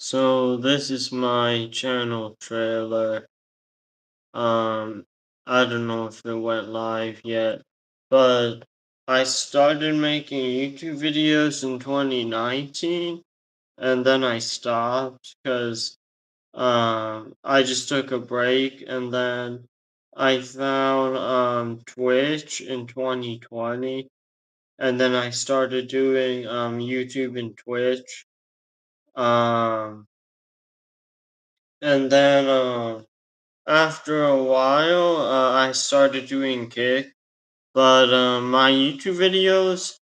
So this is my channel trailer. Um, I don't know if it went live yet, but I started making YouTube videos in 2019, and then I stopped because I just took a break, and then I found Twitch in 2020, and then I started doing YouTube and Twitch. Um, and then After a while, I started doing Kick, but my YouTube videos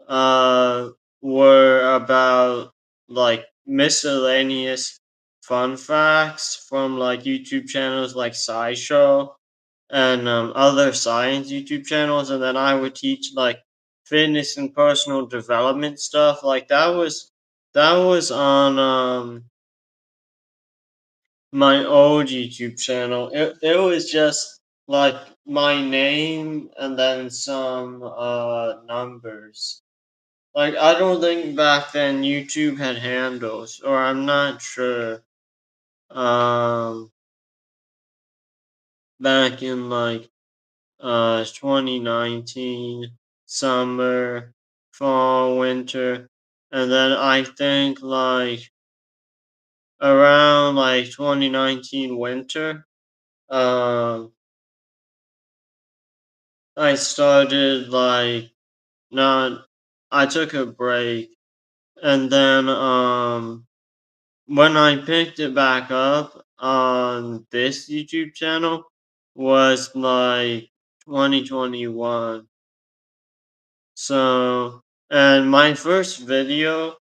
uh, were about like miscellaneous fun facts from like YouTube channels like SciShow and other science YouTube channels, and then I would teach like fitness and personal development stuff. Like that was on my old YouTube channel. It was just like my name and then some numbers. Like I don't think back then YouTube had handles, or I'm not sure. Um, Back in like 2019 summer, fall, winter, and then I think like around like 2019 winter. Um I started like not I took a break, and then when I picked it back up on this YouTube channel was like 2021. So, and my first video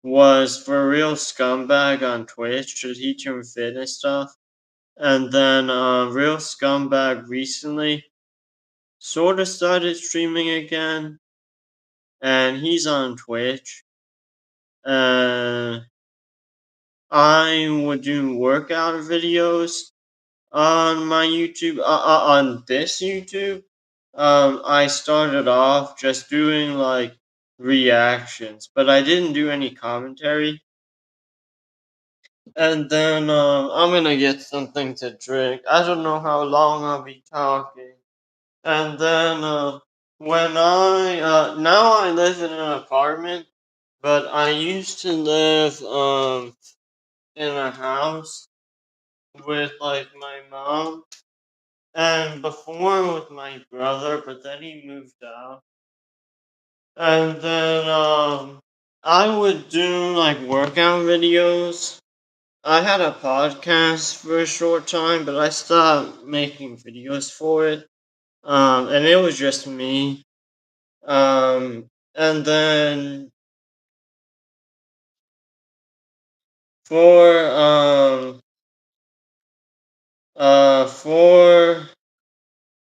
was for real scumbag on Twitch to teach him fitness stuff. And then real scumbag recently sort of started streaming again, and he's on Twitch. Uh, I would do workout videos on my YouTube, on this YouTube. I started off just doing like reactions, but I didn't do any commentary. And then I'm gonna get something to drink. I don't know how long I'll be talking. And then when now I live in an apartment, but I used to live in a house with like my mom and before with my brother, but then he moved out. And then I would do like workout videos. I had a podcast for a short time, but I stopped making videos for it. And it was just me. And then for for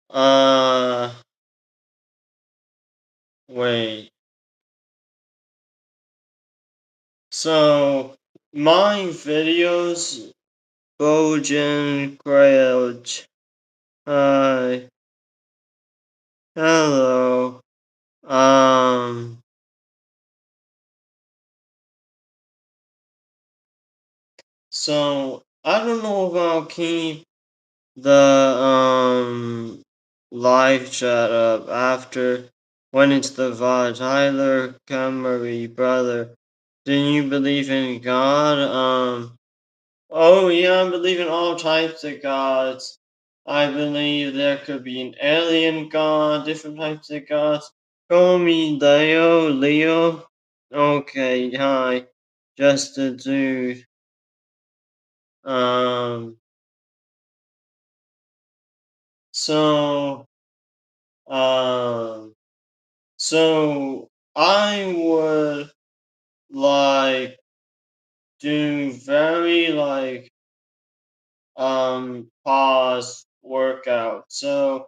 uh wait. So my videos, Bojan Crouch. Hi, hello. Um, so I don't know if I'll keep the live chat up after when it's the VOD. Tyler Camry, brother. Do you believe in God? Oh yeah, I believe in all types of gods. I believe there could be an alien god, different types of gods. Call me Leo. Okay, hi. Just a dude. Um, so, um, so I would like do very like pause workout. So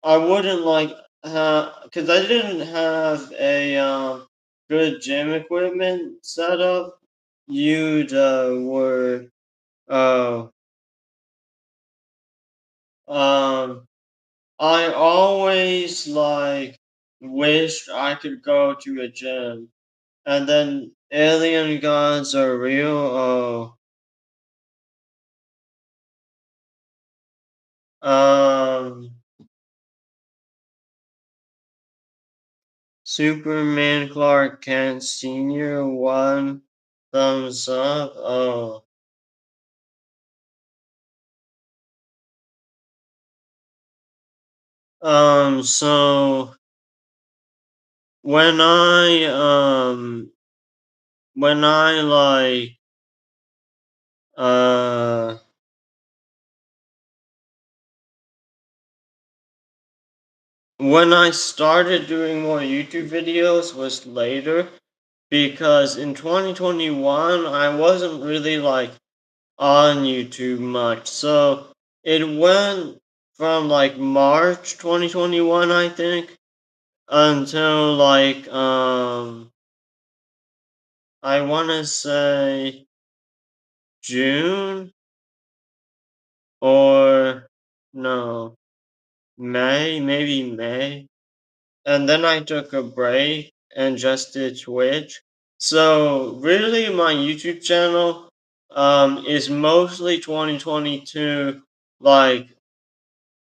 I wouldn't like because I didn't have a good gym equipment set up. You'd were oh um I always like wished I could go to a gym, and then alien gods are real. Oh, Superman Clark Kent Sr. One thumbs up. So when I uh when I started doing more YouTube videos was later because in 2021 I wasn't really on YouTube much. So it went from March 2021 I think until I want to say June or no, May, maybe May. And then I took a break and just did Twitch. So really my YouTube channel is mostly 2022 like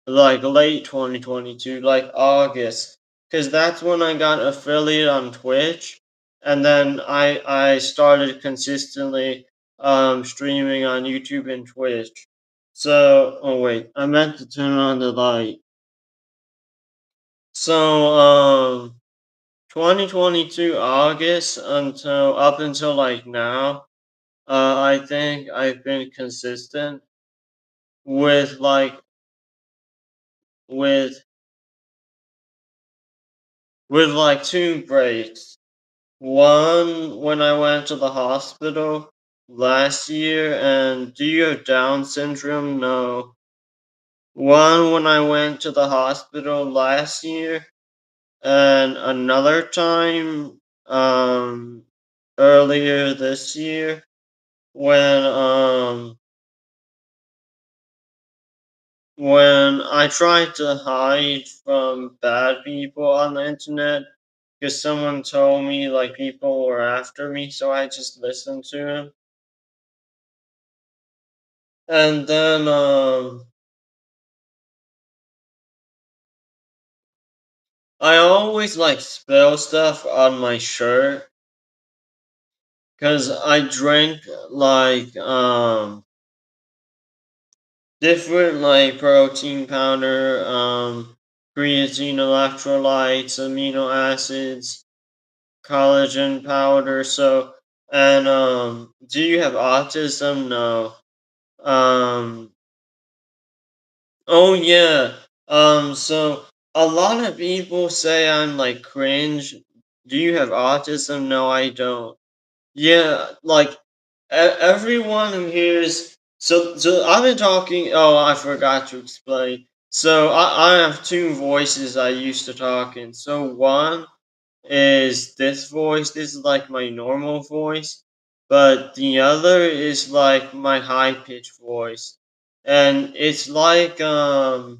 late 2022 like August cuz that's when I got affiliate on Twitch and then I started consistently streaming on YouTube and Twitch. So, oh wait, I meant to turn on the light. So, 2022 August until up until now, I think I've been consistent with with two breaks. One when I went to the hospital last year, and do you have Down syndrome? No. One when I went to the hospital last year, and another time earlier this year when I tried to hide from bad people on the internet because someone told me people were after me, so I just listened to him. And then I always spill stuff on my shirt because I drink different protein powder, creatine electrolytes, amino acids, collagen powder. So, and do you have autism? No. Um, oh yeah. So a lot of people say I'm cringe. Do you have autism? No, I don't. Yeah, everyone who hears. So I've been talking. Oh, I forgot to explain. So I have two voices I used to talk in. So one is this voice. This is my normal voice, but the other is my high pitched voice, and it's like an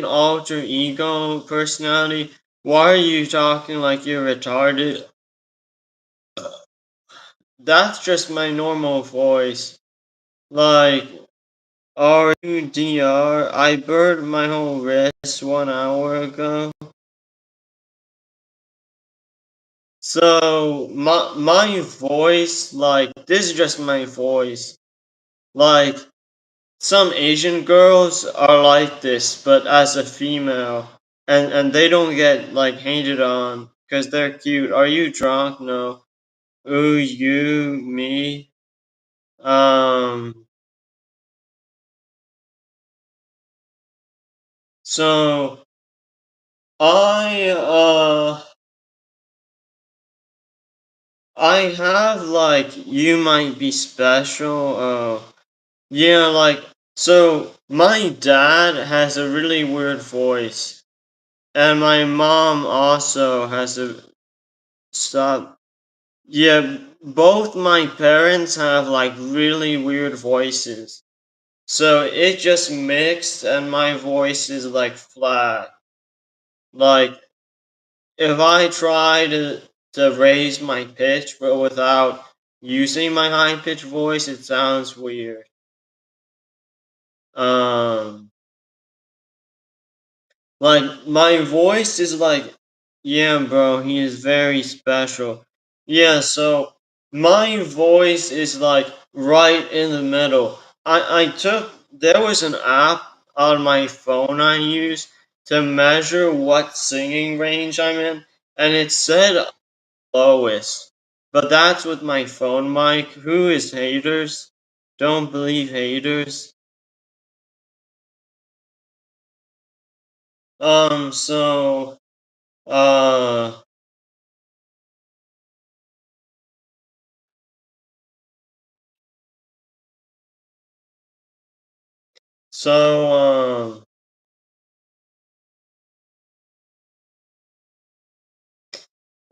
alter ego personality. Why are you talking like you're retarded? That's just my normal voice. Like RUDR. I burned my whole wrist 1 hour ago. So my voice, this is just my voice. Like some Asian girls are like this, but as a female, and they don't get hated on because they're cute. Are you drunk? No. Ooh, you, me. Um. So I I have you might be special. Yeah, so my dad has a really weird voice, and my mom also has a stop. Yeah, both my parents have really weird voices. So it just mixed, and my voice is flat. Like if I try to raise my pitch but without using my high pitched voice, it sounds weird. Um, like my voice is like, yeah, bro, he is very special. Yeah, so my voice is like right in the middle. I took there was an app on my phone I use to measure what singing range I'm in, and it said lowest. But that's with my phone mic. Who is haters? Don't believe haters. So uh so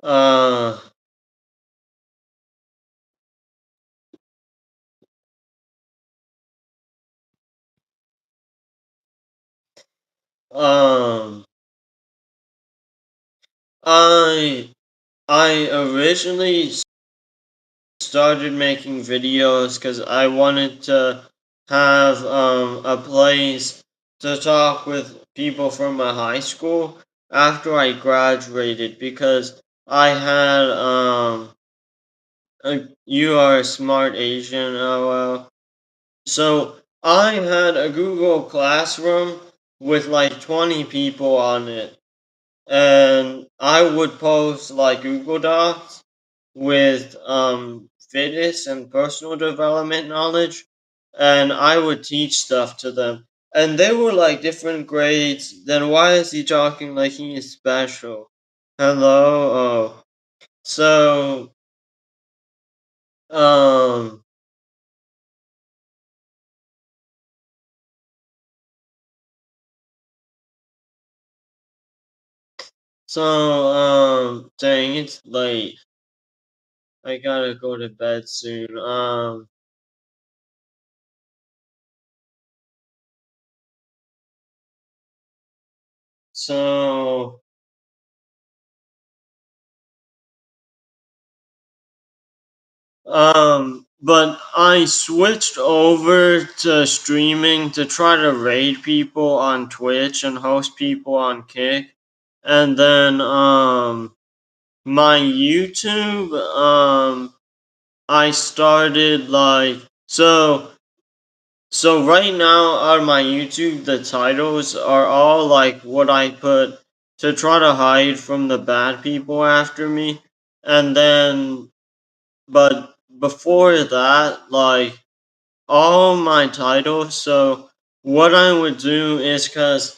uh um I I originally started making videos because I wanted to have a place to talk with people from my high school after I graduated because I had you are a smart Asian, well. So I had a Google Classroom with like 20 people on it, and I would post like Google Docs with fitness and personal development knowledge, and I would teach stuff to them. And they were like different grades. Then why is he talking like he is special? Hello, oh. So um dang, it's late. I gotta go to bed soon. So but I switched over to streaming to try to raid people on Twitch and host people on Kick. And then my YouTube I started like so right now on my YouTube the titles are all like what I put to try to hide from the bad people after me. And then but before that, like all my titles. So what I would do is because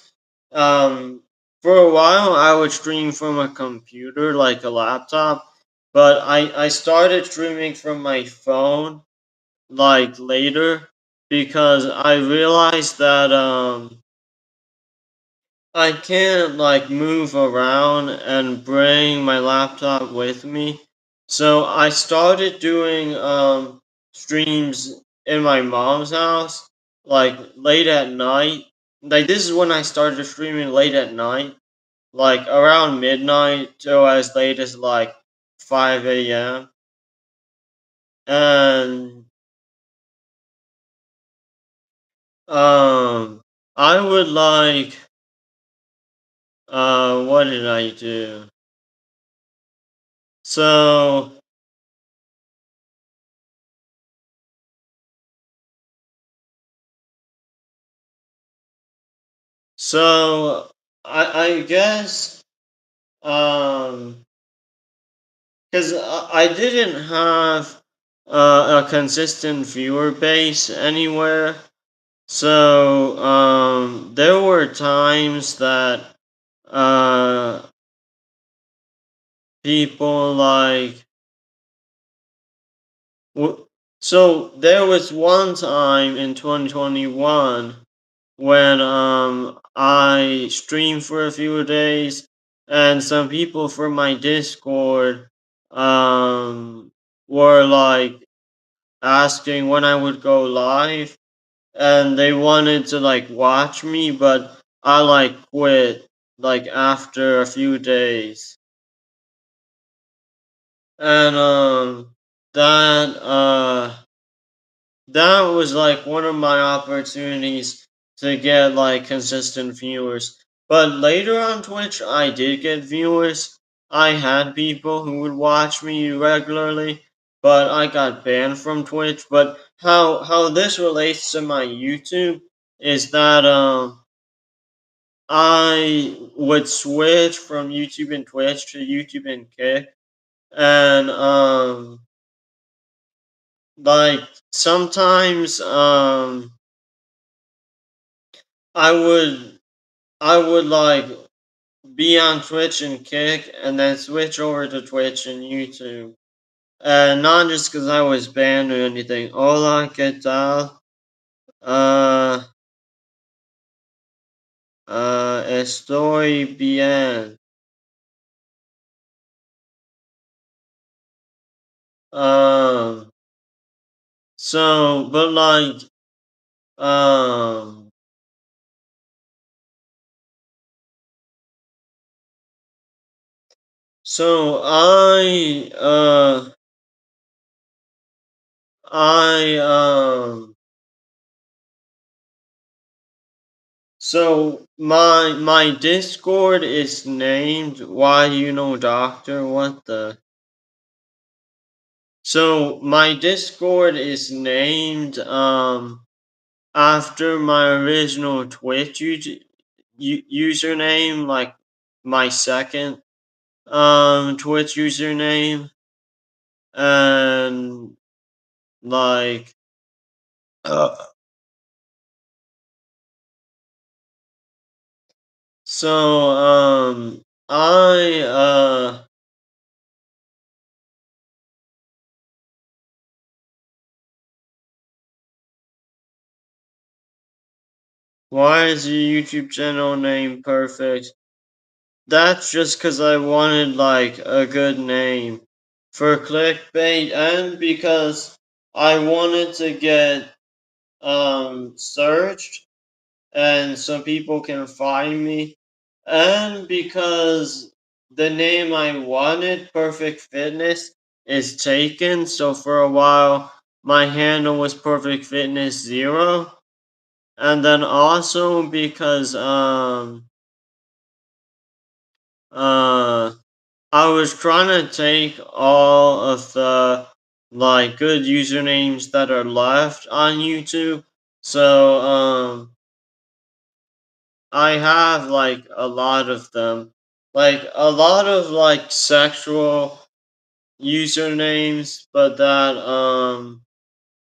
for a while I would stream from a computer like a laptop, but I started streaming from my phone like later because I realized that I can't like move around and bring my laptop with me. So I started doing streams in my mom's house like late at night. Like this is when I started streaming late at night, like around midnight till as late as like 5 a.m. And um I would like what did I do? So So I guess because I didn't have a consistent viewer base anywhere, so there were times that uh people like so there was one time in 2021 when I streamed for a few days and some people from my Discord um were like asking when I would go live and they wanted to like watch me but I like quit like after a few days. and that was like one of my opportunities to get like consistent viewers. But later on Twitch, I did get viewers. I had people who would watch me regularly, but I got banned from Twitch. But how this relates to my YouTube is that I would switch from YouTube and Twitch to YouTube and Kick, and like sometimes I would I would like be on Twitch and Kick and then switch over to Twitch and YouTube. And not just because I was banned or anything. Hola, ¿qué tal? Uh, estoy bien. Um, but like, um, so I, so my Discord is named Why You Know Doctor. What the? So my Discord is named after my original Twitch username, like my second Twitch username, and like uh, so I why is your YouTube channel name perfect? That's just because I wanted like a good name for clickbait and because I wanted to get searched and so people can find me, and because the name I wanted, Perfect Fitness, is taken. So for a while my handle was Perfect Fitness 0, and then also because uh I was trying to take all of the like good usernames that are left on YouTube. So I have like a lot of them. Like a lot of like sexual usernames, but that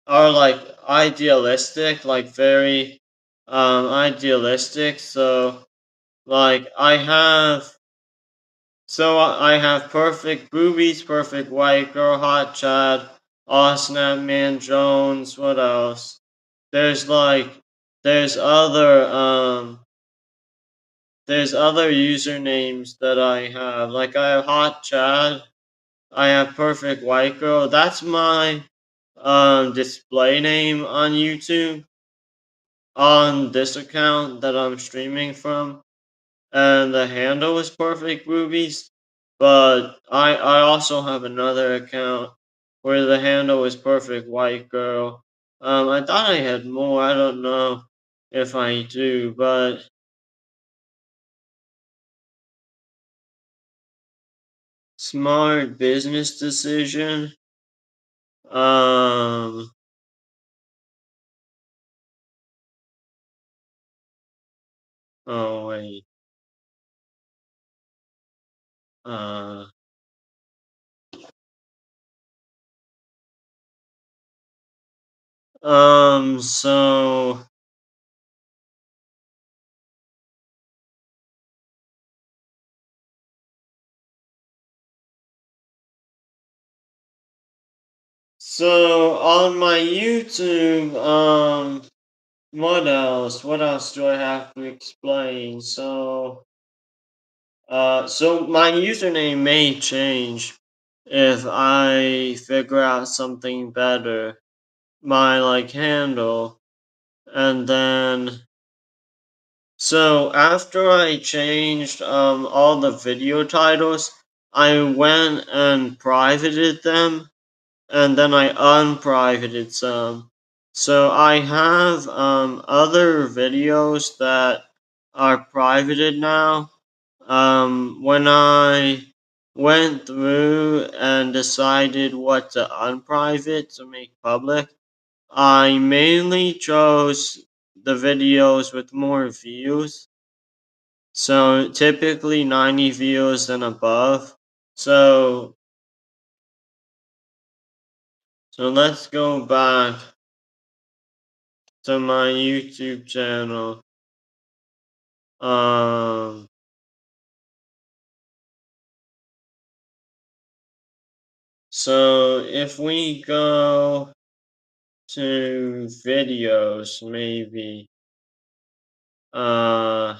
are like idealistic, like very idealistic. So like I have perfect boobies, perfect white girl, hot Chad, Snap Man Jones. What else? There's like there's other there's other usernames that I have. Like I have hot Chad. I have perfect white girl. That's my display name on YouTube on this account that I'm streaming from, and the handle is perfect boobies. But I also have another account where the handle is perfect white girl. I thought I had more. I don't know if I do, but smart business decision. Um. Oh wait. Uh. So. So on my YouTube, what else? What else do I have to explain? So my username may change if I figure out something better. My like handle, and then so after I changed all the video titles, I went and privated them, and then I unprivated some. So I have other videos that are privated now. When I went through and decided what to unprivate to make public, I mainly chose the videos with more views. So typically 90 views and above. So let's go back to my YouTube channel. Um so if we go to videos maybe uh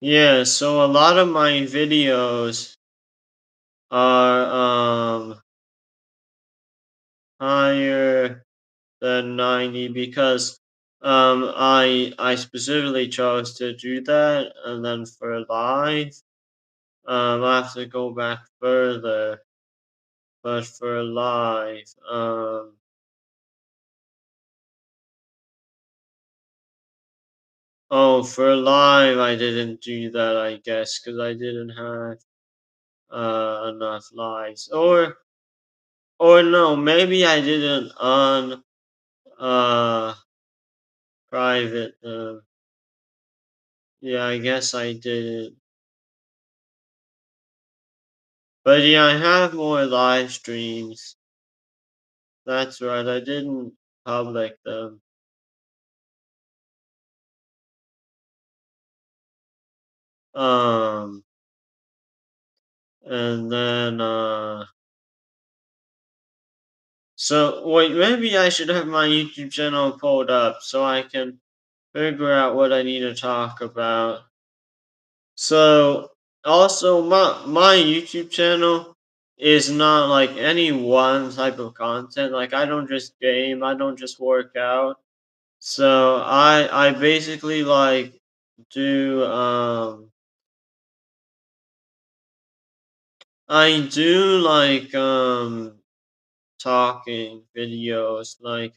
yeah, so a lot of my videos are higher than 90 because I specifically chose to do that, and then for live I have to go back further, but for live oh, for live I didn't do that, I guess, because I didn't have enough lives, or no, maybe I didn't on uh private yeah, I guess I did. But yeah, I have more live streams. That's right, I didn't public them. Um, and then, so wait, maybe I should have my YouTube channel pulled up so I can figure out what I need to talk about. So, also, my YouTube channel is not like any one type of content. Like, I don't just game, I don't just work out. So, I basically like do I do like talking videos. Like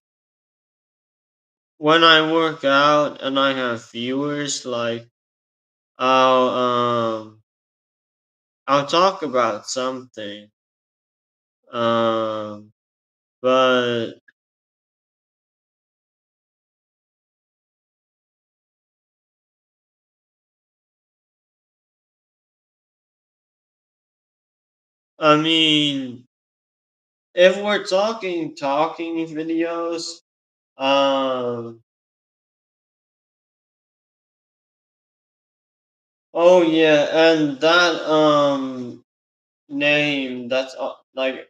when I work out and I have viewers, like I'll um I'll talk about something. Um but I mean, if we're talking videos, um oh yeah, and that name, that's like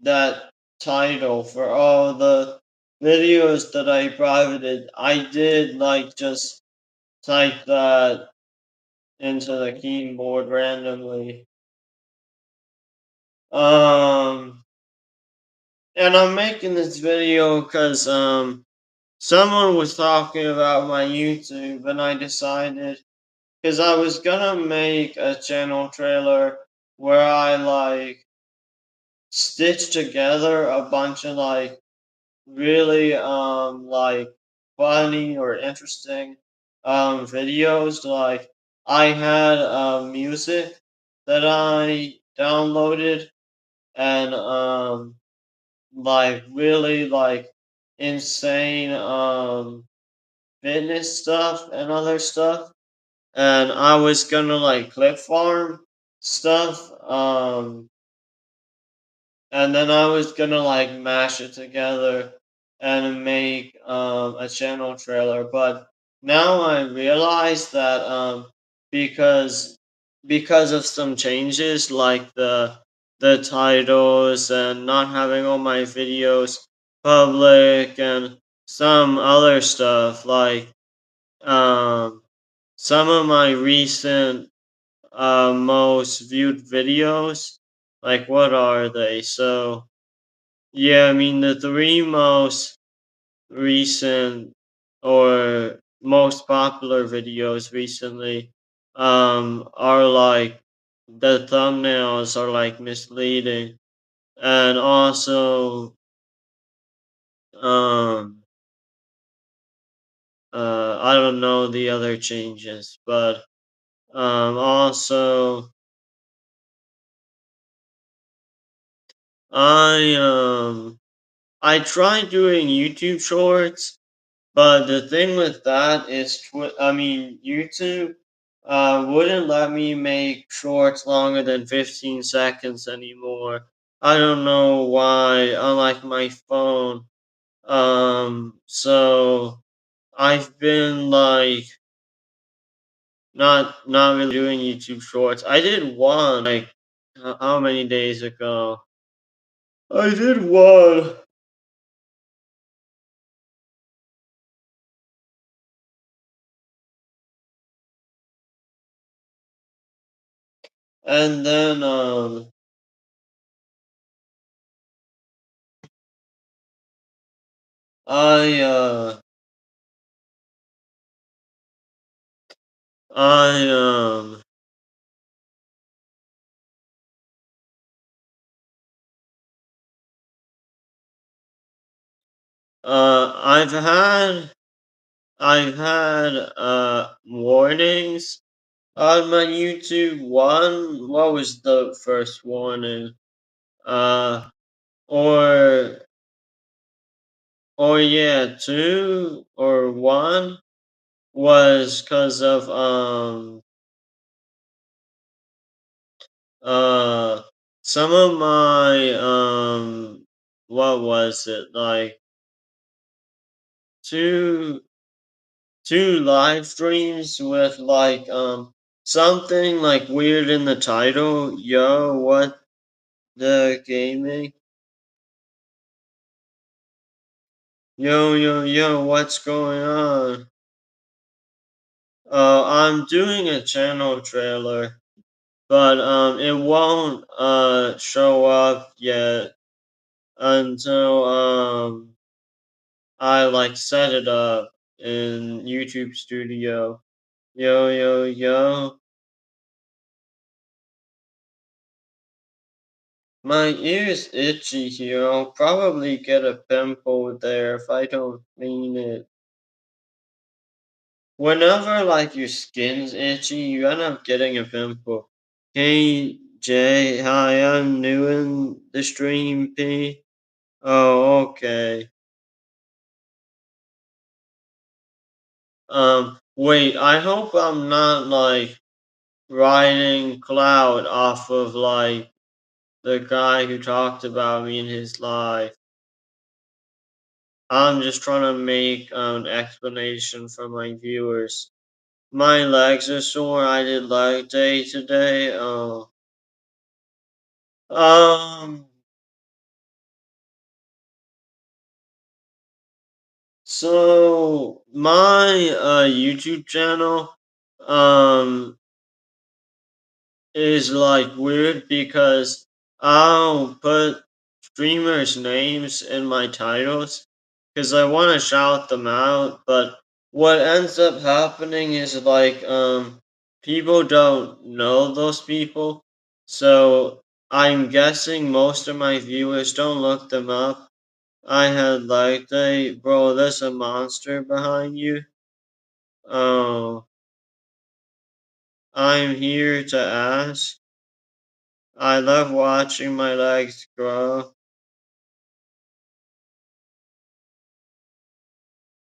that title for all the videos that I privated, I did like just type that into the keyboard randomly. Um, and I'm making this video because someone was talking about my YouTube, and I decided because I was gonna make a channel trailer where I like stitch together a bunch of like really like funny or interesting videos. Like I had music that I downloaded, and like really like insane fitness stuff and other stuff, and I was gonna like clip farm stuff, and then I was gonna like mash it together and make a channel trailer. But now I realize that because because of some changes like the titles and not having all my videos public and some other stuff like um some of my recent most viewed videos, like what are they? So yeah, I mean the three most recent or most popular videos recently are like the thumbnails are like misleading, and also um I don't know the other changes, but also I I tried doing YouTube Shorts. But the thing with that is, I mean, YouTube wouldn't let me make shorts longer than 15 seconds anymore. I don't know why, unlike my phone. So I've been like not really doing YouTube Shorts. I did one like how many days ago? I did one, and then I I I've had warnings on my YouTube. One, what was the first warning? Uh or or yeah, two or one was because of uh some of my what was it? Like two two live streams with like something like weird in the title. Yo, what the gaming? Yo, what's going on? I'm doing a channel trailer, but it won't show up yet until I like set it up in YouTube Studio. Yo. My ear's itchy here. I'll probably get a pimple there if I don't clean it. Whenever like your skin's itchy, you end up getting a pimple. Hey Jay, hi, I'm new in the stream P. Oh, okay. Wait, I hope I'm not like riding cloud off of like the guy who talked about me in his life. I'm just trying to make an explanation for my viewers. My legs are sore. I did leg day today. Um, so my YouTube channel um is like weird because I'll put streamers' names in my titles because I want to shout them out, but what ends up happening is like people don't know those people, so I'm guessing most of my viewers don't look them up. I had like they bro, there's a monster behind you. Oh, I'm here to ask. I love watching my legs grow.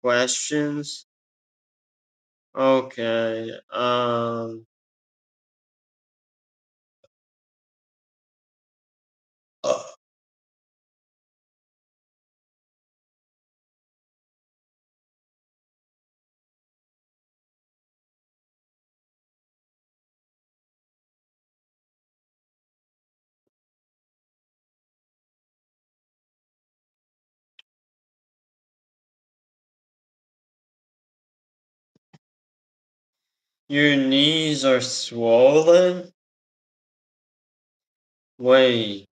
Questions? Okay. Your knees are swollen? Wait,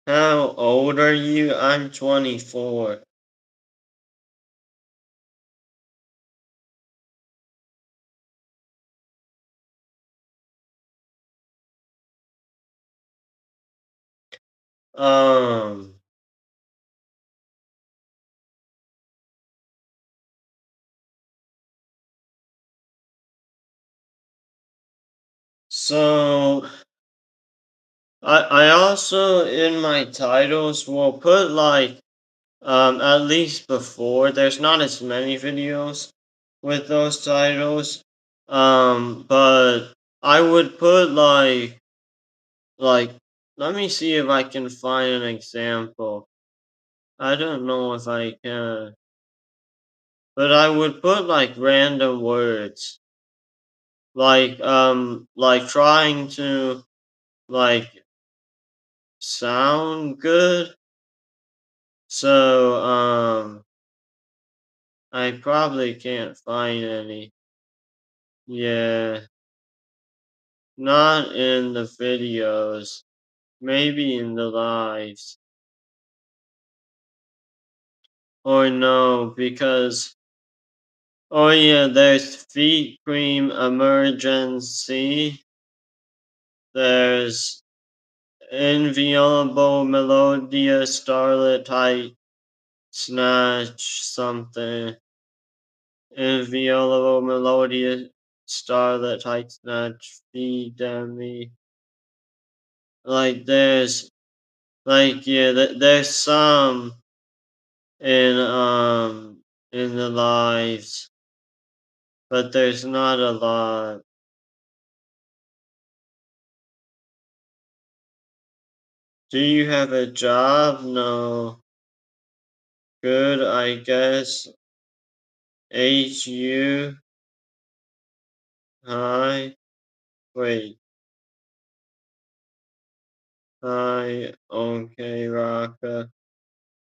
how old are you? I'm 24. Um, so I also in my titles will put like at least before there's not as many videos with those titles. But I would put like let me see if I can find an example. I don't know if I can, but I would put like random words, like trying to like sound good. So I probably can't find any. Yeah, not in the videos. Maybe in the lives. Or no, because oh yeah, there's feet cream emergency. There's inviolable melodia starlet height snatch something. Inviolable melodia starlet height snatch feed me. Like there's like yeah, there's some in in the lives, but there's not a lot. Do you have a job? No. Good, I guess. HU. Hi. Wait. Hi. Okay, Raka.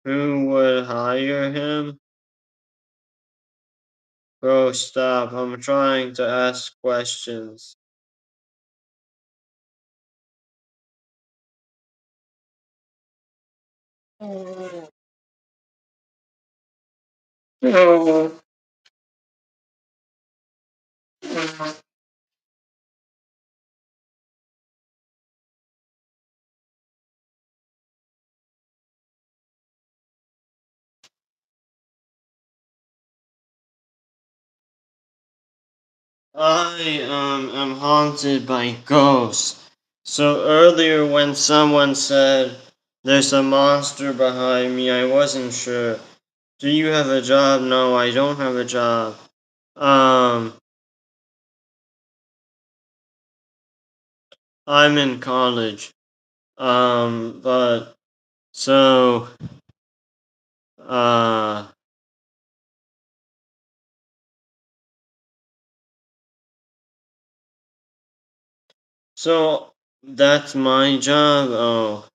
Who would hire him? Bro, stop. I'm trying to ask questions. I am haunted by ghosts. So earlier when someone said there's a monster behind me, I wasn't sure. Do you have a job? No, I don't have a job. Um, I'm in college. But so uh so that's my job.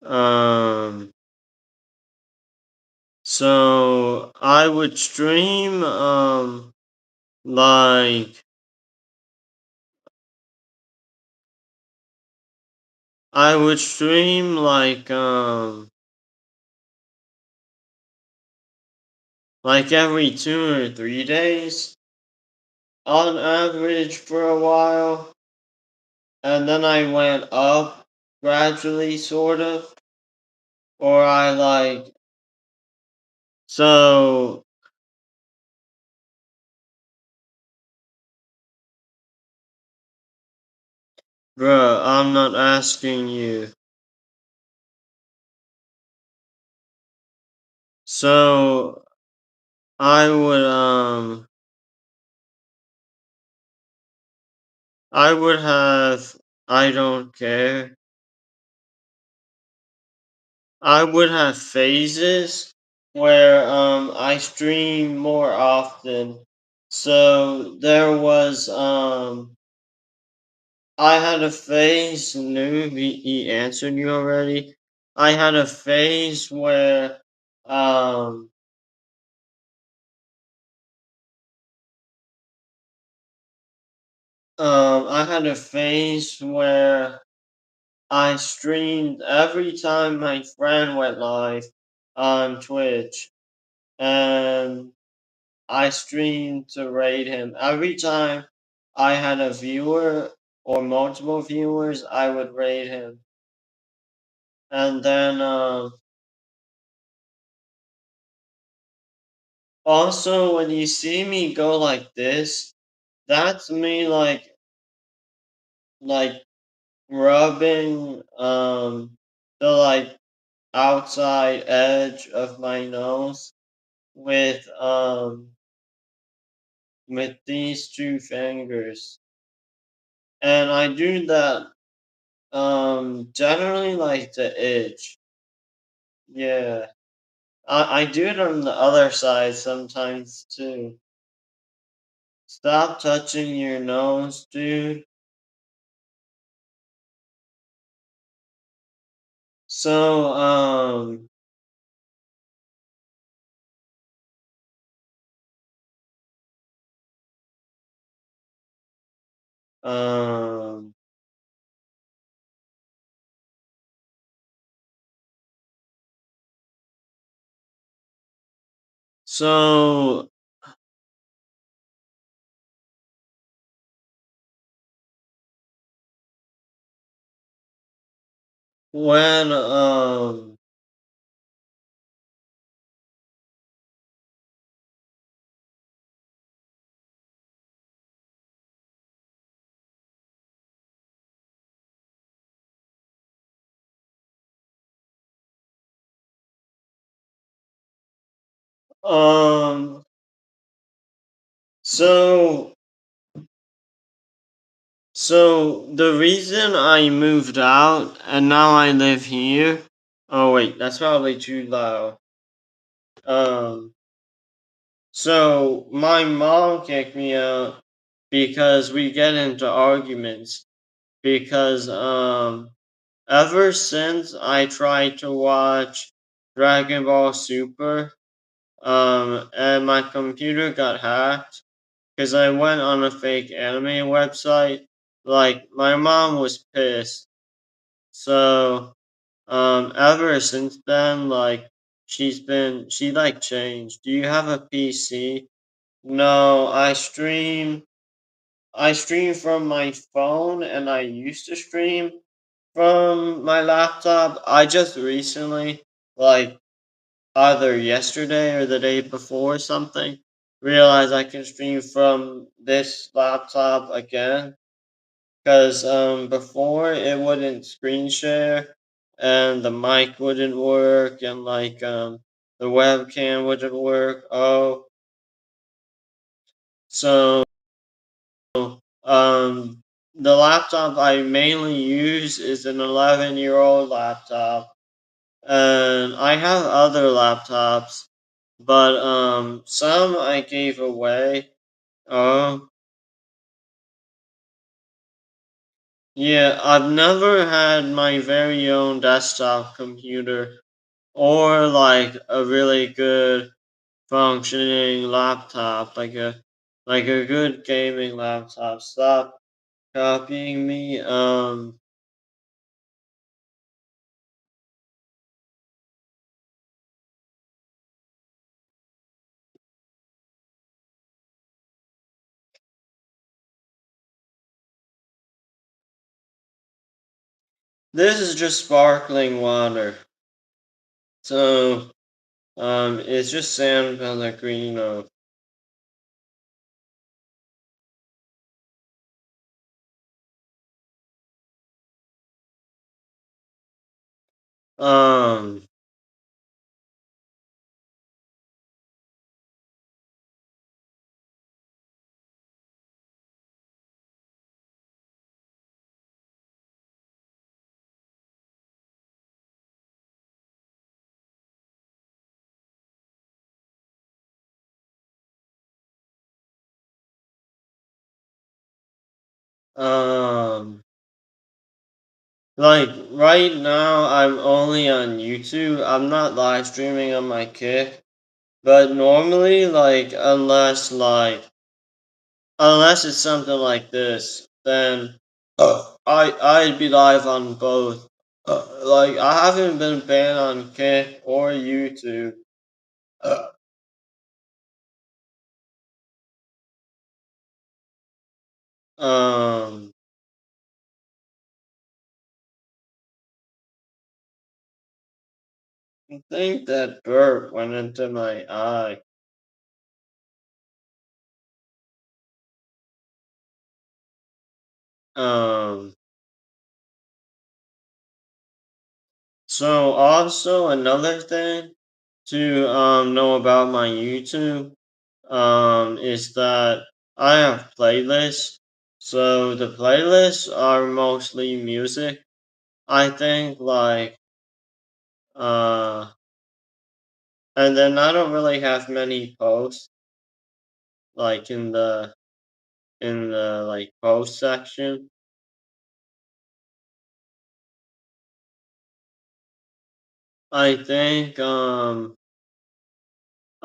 Um so I would stream like I would stream like every 2 or 3 days on average for a while, and then I went up gradually, sort of, or I like so, bruh. I'm not asking you. So I would I would have I don't care. I would have phases where I stream more often. So there was I had a phase new he answered you already. I had a phase where um I had a phase where I streamed every time my friend went live on Twitch, and I streamed to raid him. Every time I had a viewer or multiple viewers, I would raid him. And then also when you see me go like this, that's me like rubbing the like outside edge of my nose with these two fingers. And I do that generally like the itch. Yeah. I do it on the other side sometimes too. Stop touching your nose, dude. So, um, so when, um, so, so the reason I moved out and now I live here. Oh wait, that's probably too loud. Um, so my mom kicked me out because we get into arguments because ever since I tried to watch Dragon Ball Super, and my computer got hacked because I went on a fake anime website. Like my mom was pissed. So, ever since then, like she like changed. Do you have a PC? No, I stream from my phone and I used to stream from my laptop. I just recently, like either yesterday or the day before or something, realized I can stream from this laptop again. Because before it wouldn't screen share and the mic wouldn't work and like the webcam wouldn't work. Oh, so um the laptop I mainly use is an 11-year-old laptop. And I have other laptops, but some I gave away. Oh, yeah, I've never had my very own desktop computer or like a really good functioning laptop, like a good gaming laptop. Stop copying me. This is just sparkling water. So, it's just San Pellegrino. Um, um, like right now, I'm only on YouTube. I'm not live streaming on my Kick, but normally, unless it's something like this, then I'd be live on both. Like I haven't been banned on Kick or YouTube. Uh, um, I think that burp went into my eye. Um, so also another thing to know about my YouTube is that I have playlists. So the playlists are mostly music. I think uh and then I don't really have many posts like in the like post section. I think a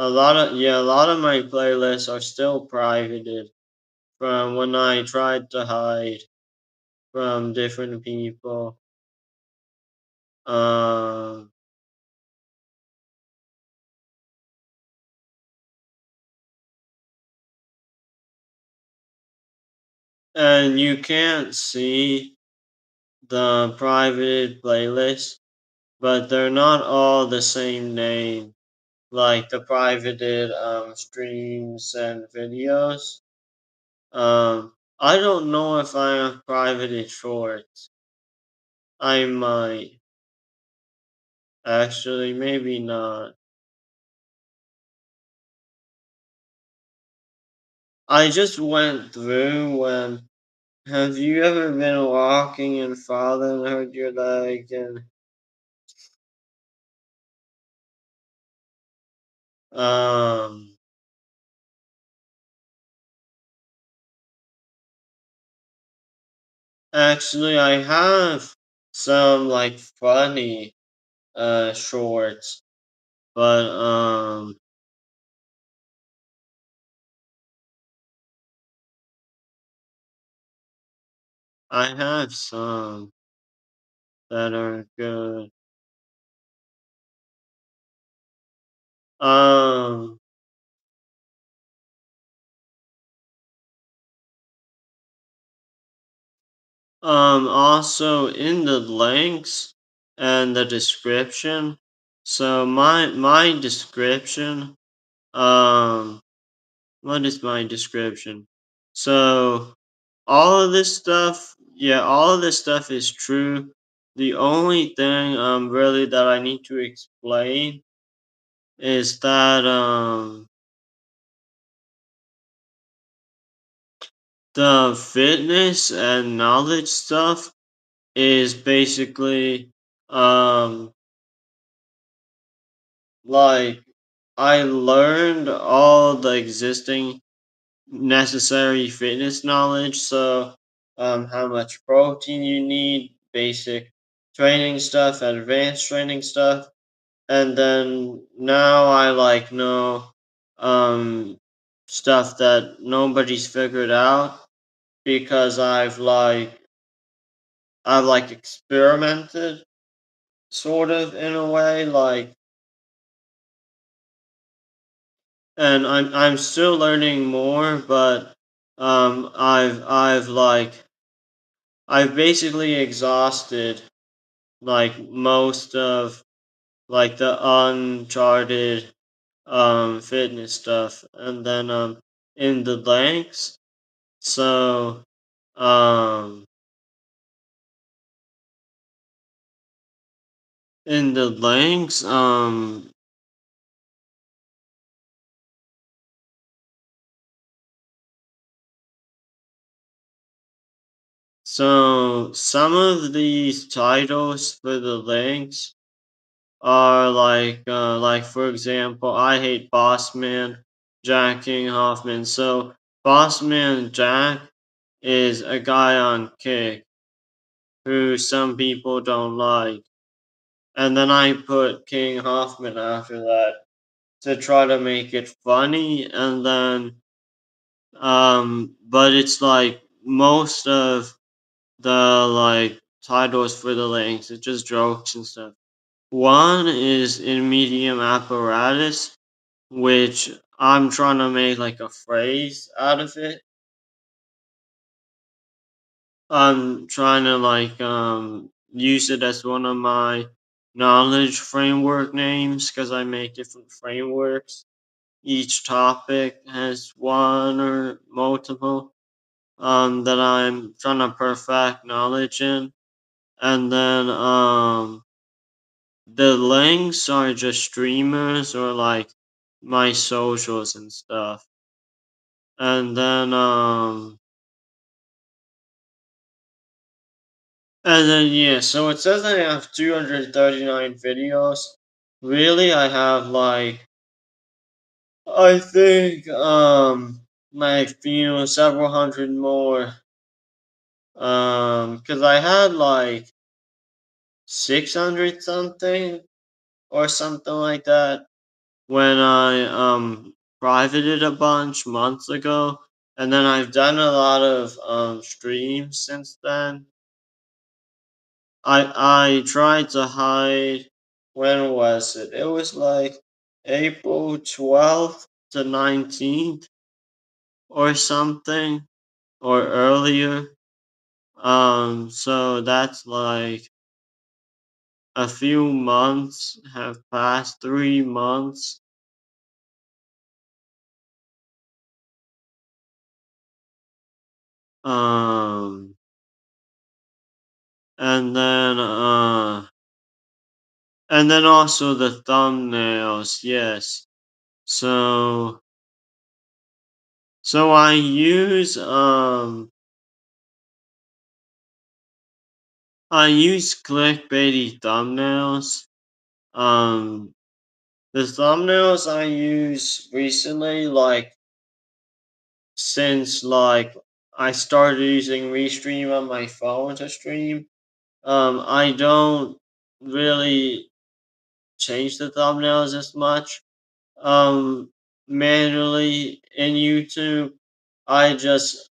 lot of my playlists are still privated from when I tried to hide from different people. Um and you can't see the private playlist, but they're not all the same name. Like the privated streams and videos. I don't know if I have privated shorts. I might actually, maybe not. I just went through when. Have you ever been walking and fallen, hurt your leg, and um? Actually, I have some like funny shorts, but I have some that are good. Um, also in the links and the description. So my description, um, what is my description? So all of this stuff is true. The only thing really that I need to explain is that the fitness and knowledge stuff is basically um like I learned all the existing necessary fitness knowledge. So how much protein you need, basic training stuff, advanced training stuff, and then now I like know um stuff that nobody's figured out because I've experimented sort of in a way and I'm still learning more, but I've basically exhausted most of the uncharted fitness stuff, and then in the links, so um in the links so some of these titles for the links are like for example, I hate Bossman, Jack King Hoffman. So Bossman Jack is a guy on Kick who some people don't like. And then I put King Hoffman after that to try to make it funny, and then but it's like most of the titles for the links, it's just jokes and stuff. One is in medium apparatus, which I'm trying to make like a phrase out of it. I'm trying to use it as one of my knowledge framework names because I make different frameworks. Each topic has one or multiple that I'm trying to perfect knowledge in. And then the links are just streamers or like my socials and stuff. And then yeah, so it says I have 239 videos. Really, I have like I think like several hundred more. Cause I had like 600 something or something like that when I privated a bunch months ago, and then I've done a lot of streams since then. I tried to hide. When was it? It was like April 12th to 19th or something or earlier. So that's like a few months have passed, 3 months. Um, and then also the thumbnails, yes. So I use clickbaity thumbnails. Um, the thumbnails I use recently, like since like I started using Restream on my phone to stream, I don't really change the thumbnails as much. Manually in YouTube, I just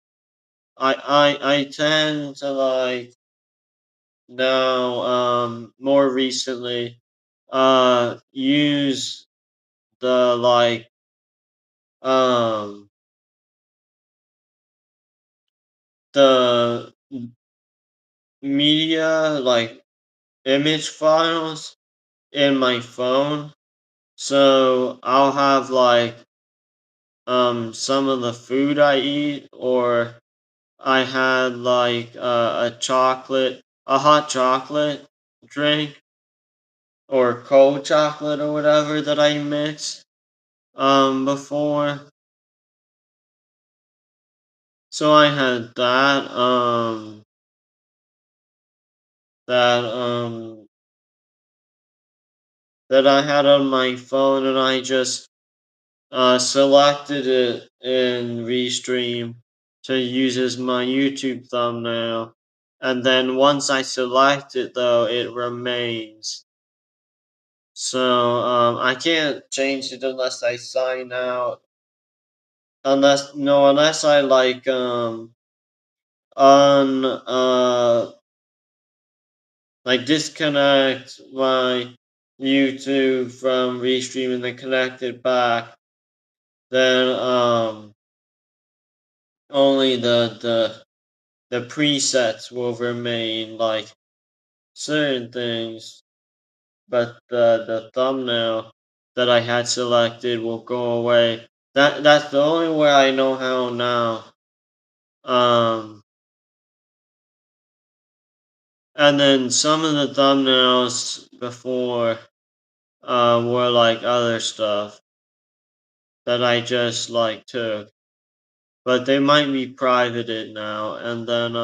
I tend to like now more recently use the like um the media like image files in my phone. So I'll have like some of the food I eat, or I had like a hot chocolate drink or cold chocolate or whatever that I mixed before. So I had that that I had on my phone, and I just selected it in Restream to use as my YouTube thumbnail. And then once I select it, though, it remains. So I can't change it unless I sign out. Unless I like un like disconnect my YouTube from Restream and then connect it back. Then only the presets will remain, like certain things, but the thumbnail that I had selected will go away. That's the only way I know how now. Um, and then some of the thumbnails before were like other stuff that I just like took, but they might be privated now. And then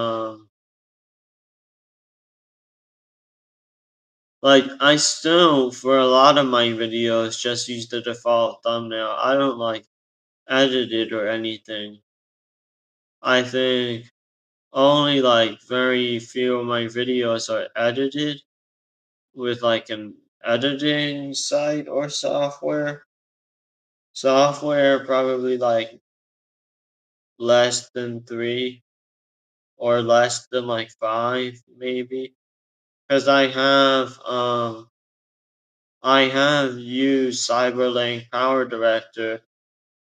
like I still for a lot of my videos just use the default thumbnail. I don't like edit it or anything. I think only like very few of my videos are edited with like an editing site or software. Software probably like less than 3 or less than like 5 maybe. Cause I have used Cyberlink Power Director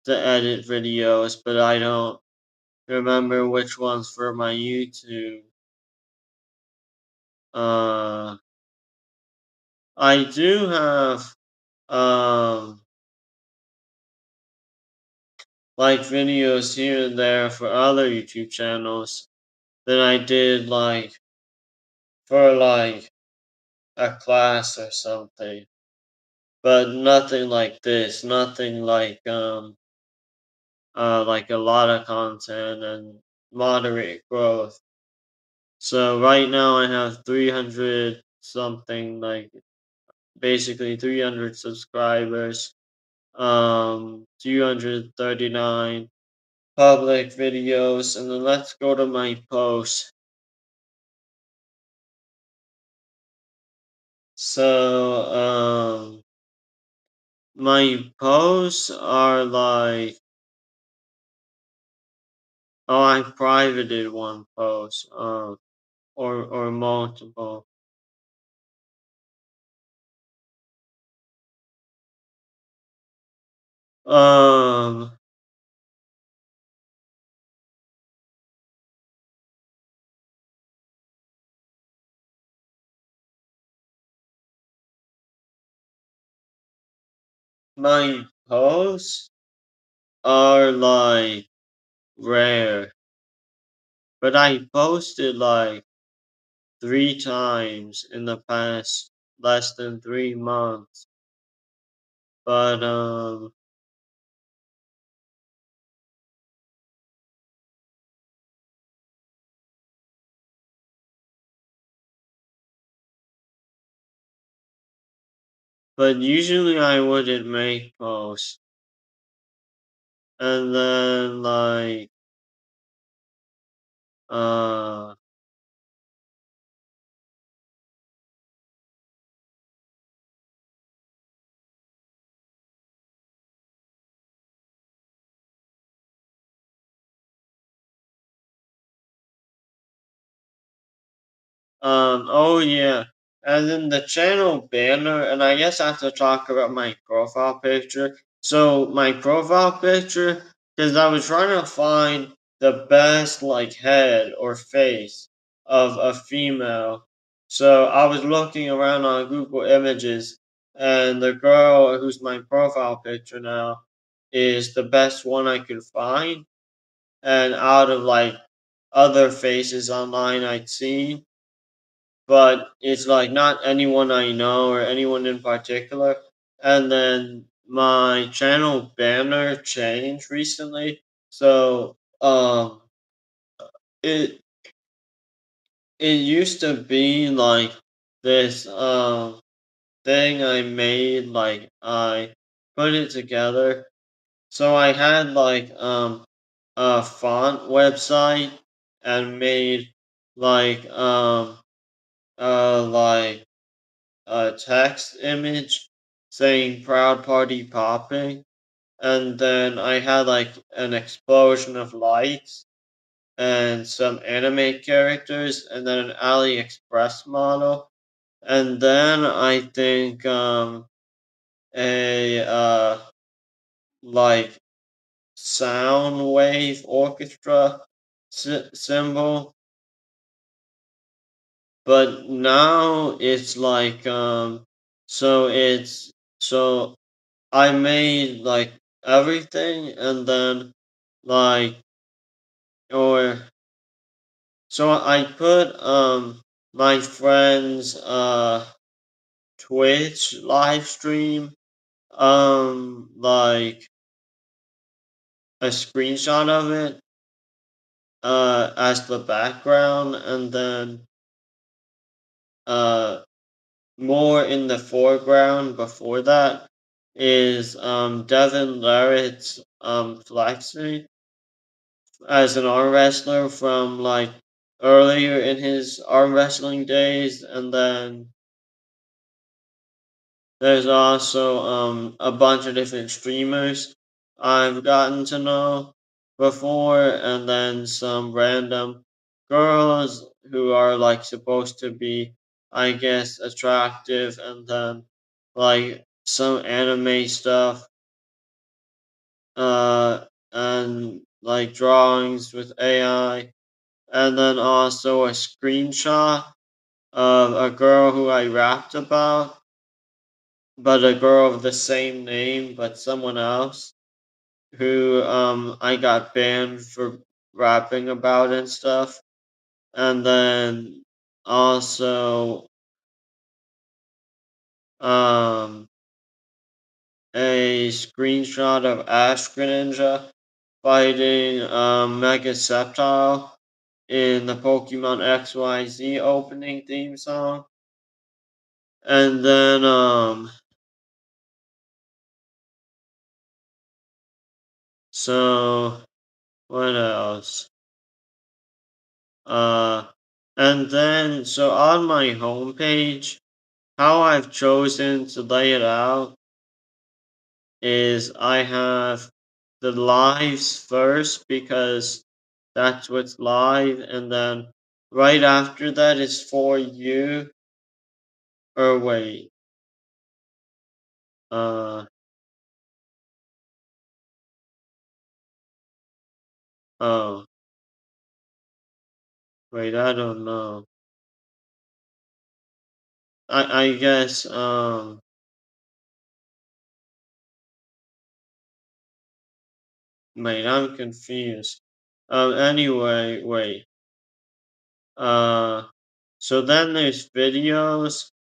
to edit videos, but I don't remember which ones for my YouTube. Uh I do have like videos here and there for other YouTube channels that I did like for like a class or something. But nothing like this, nothing like a lot of content and moderate growth. So right now I have 300 something, like basically 300 subscribers, 239 public videos, and then let's go to my posts. So, my posts are like, oh, I privated one post, or multiple. Um, my posts are like rare, but I posted like 3 times in the past less than 3 months. But usually I wouldn't make posts, and then like uh oh yeah. And then the channel banner, and I guess I have to talk about my profile picture. So my profile picture, because I was trying to find the best like head or face of a female. So I was looking around on Google Images, and the girl who's my profile picture now is the best one I could find. And out of like other faces online I'd seen, but it's like not anyone I know or anyone in particular. And then my channel banner changed recently, so it it used to be like this thing I made, like I put it together. So I had like a font website and made like like a text image saying "Proud Party Popping," and then I had like an explosion of lights and some anime characters, and then an AliExpress model, and then I think a like sound wave orchestra symbol. But now it's like so it's so I made like everything, and then like or so I put my friend's Twitch live stream, like a screenshot of it as the background, and then uh more in the foreground before that is Devin Larrett's flexing as an arm wrestler from like earlier in his arm wrestling days, and then there's also a bunch of different streamers I've gotten to know before, and then some random girls who are like supposed to be, I guess, attractive, and then like some anime stuff, and like drawings with AI, and then also a screenshot of a girl who I rapped about, but a girl of the same name, but someone else who I got banned for rapping about and stuff. And then also um a screenshot of Ash Greninja fighting Mega Sceptile in the Pokemon XYZ opening theme song. And then so what else? Uh and then so on my homepage, how I've chosen to lay it out is I have the lives first because that's what's live, and then right after that is for you. Or wait, uh, oh, wait, I don't know. I guess, wait, I'm confused. Anyway, wait, uh, so then there's videos,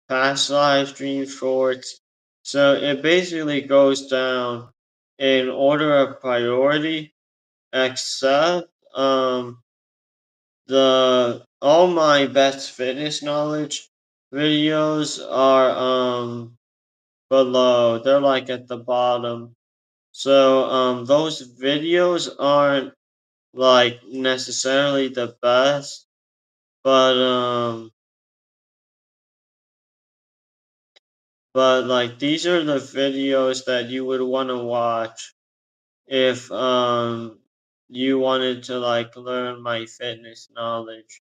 past live stream shorts. So it basically goes down in order of priority, except, the all my best fitness knowledge videos are below. They're like at the bottom. So those videos aren't like necessarily the best, but like these are the videos that you would want to watch if you wanted to like learn my fitness knowledge.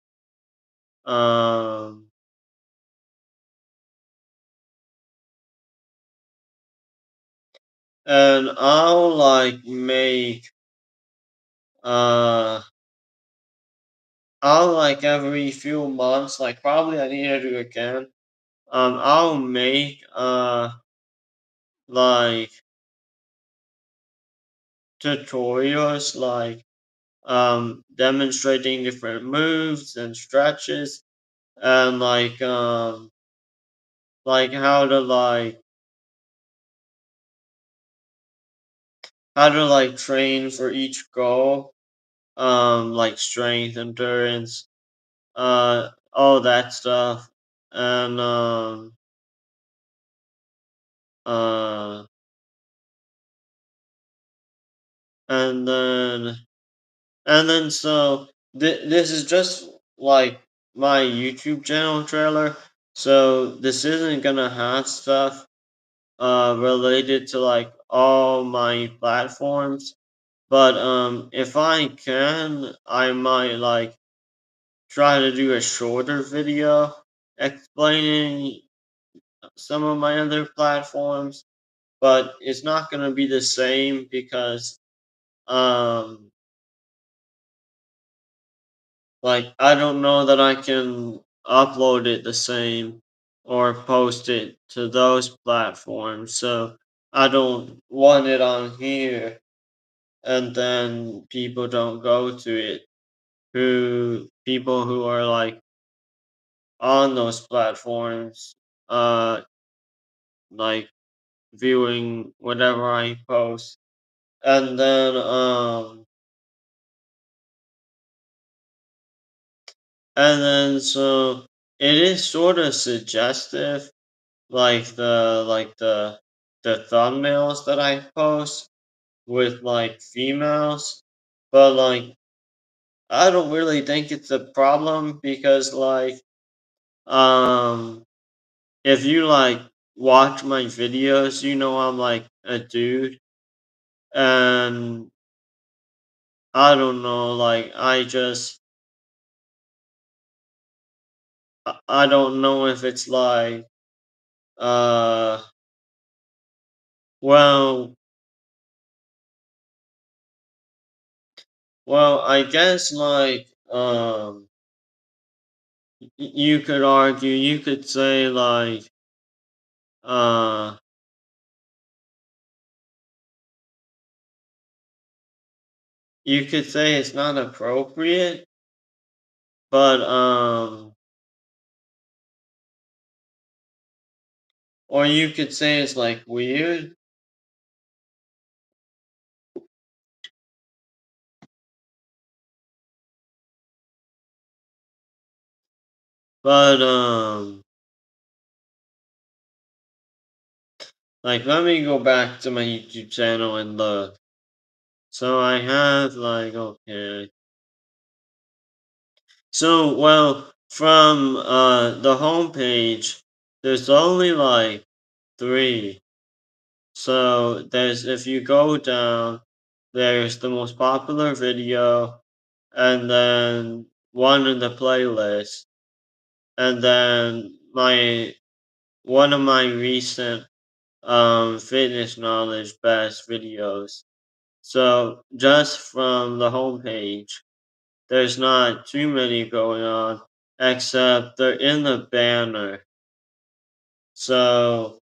Um and I'll like make uh I'll like every few months, like probably I need to do again. I'll make like tutorials like demonstrating different moves and stretches and like how to like train for each goal, like strength, endurance, all that stuff. And uh and then so this is just like my YouTube channel trailer. So this isn't gonna have stuff related to like all my platforms. But if I can, I might like try to do a shorter video explaining some of my other platforms. But it's not gonna be the same because um like, I don't know that I can upload it the same or post it to those platforms, so I don't want it on here and then people don't go to it people who are, like, on those platforms, uh, like, viewing whatever I post. And then, so it is sorta suggestive like the thumbnails that I post with like females, but like I don't really think it's a problem because um if you like watch my videos, you know I'm like a dude, and I don't know, like I don't know if it's like uh well I guess like you could argue, you could say like uh you could say it's not appropriate, but or you could say it's like weird. But like let me go back to my YouTube channel and look. So I have like okay. So well from the homepage there's only like three. So there's if you go down there's the most popular video and then one in the playlist and then my one of my recent fitness knowledge best videos. So just from the homepage, there's not too many going on, except they're in the banner. So,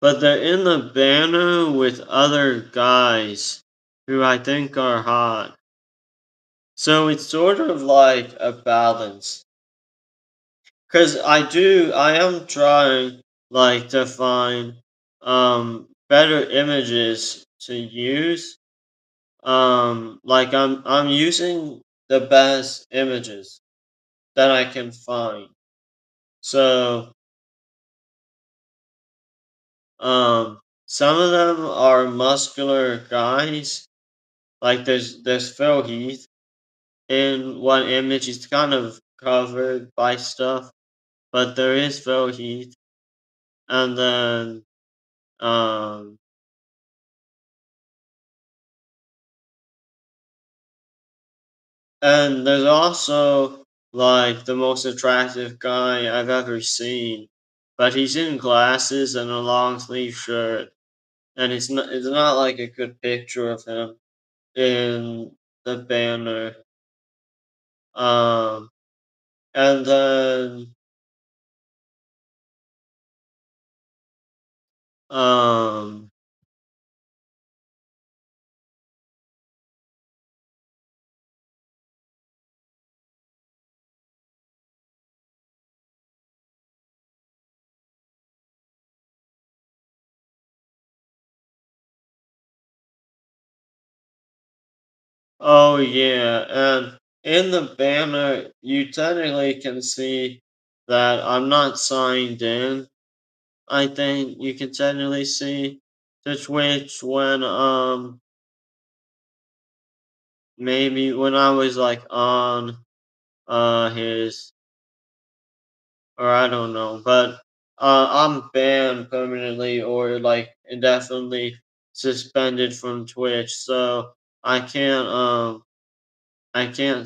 but they're in the banner with other guys who I think are hot. So it's sort of like a balance. Cause I am trying like to find better images to use. Like I'm using the best images that I can find. So some of them are muscular guys. Like there's Phil Heath in one image. He's kind of covered by stuff, but there is Phil Heath, and then um and there's also like the most attractive guy I've ever seen, but he's in glasses and a long sleeve shirt, and it's not like a good picture of him in the banner. Um, and then um, oh yeah, and in the banner you technically can see that I'm not signed in. I think you can technically see to Twitch when maybe when I was like on his or I don't know, but I'm banned permanently or like indefinitely suspended from Twitch, so I can't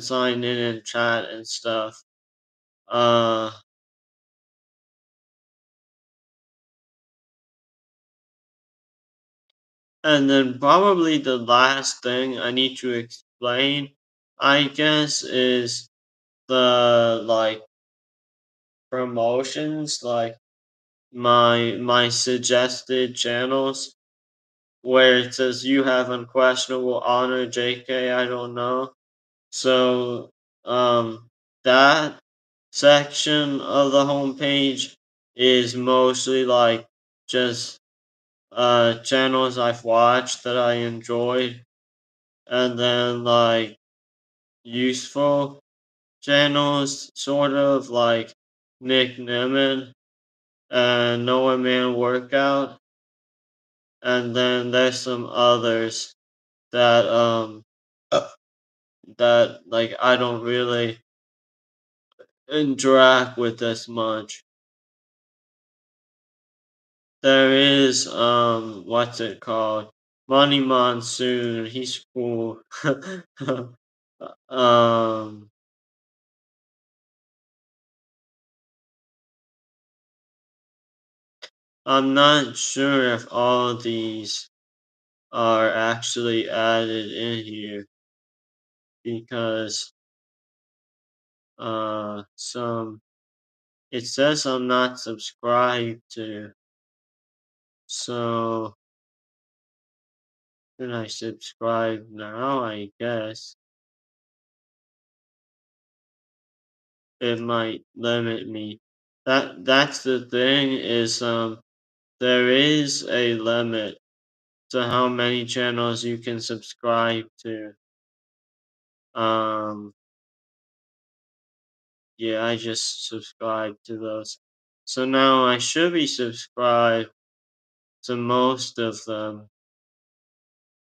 sign in and chat and stuff. Uh and then probably the last thing I need to explain, I guess, is the like promotions, like my suggested channels where it says you have unquestionable honor, JK, I don't know. So that section of the homepage is mostly like just channels I've watched that I enjoyed and then like useful channels sort of like Nick Nimmin and Noah Man Workout, and then there's some others that uh, that like I don't really interact with as much. There is what's it called? Money Monsoon. He's cool. um I'm not sure if all of these are actually added in here because some it says I'm not subscribed to. So should I subscribe now? I guess it might limit me. That's the thing is there is a limit to how many channels you can subscribe to. Um yeah, I just subscribed to those. So now I should be subscribed to most of them.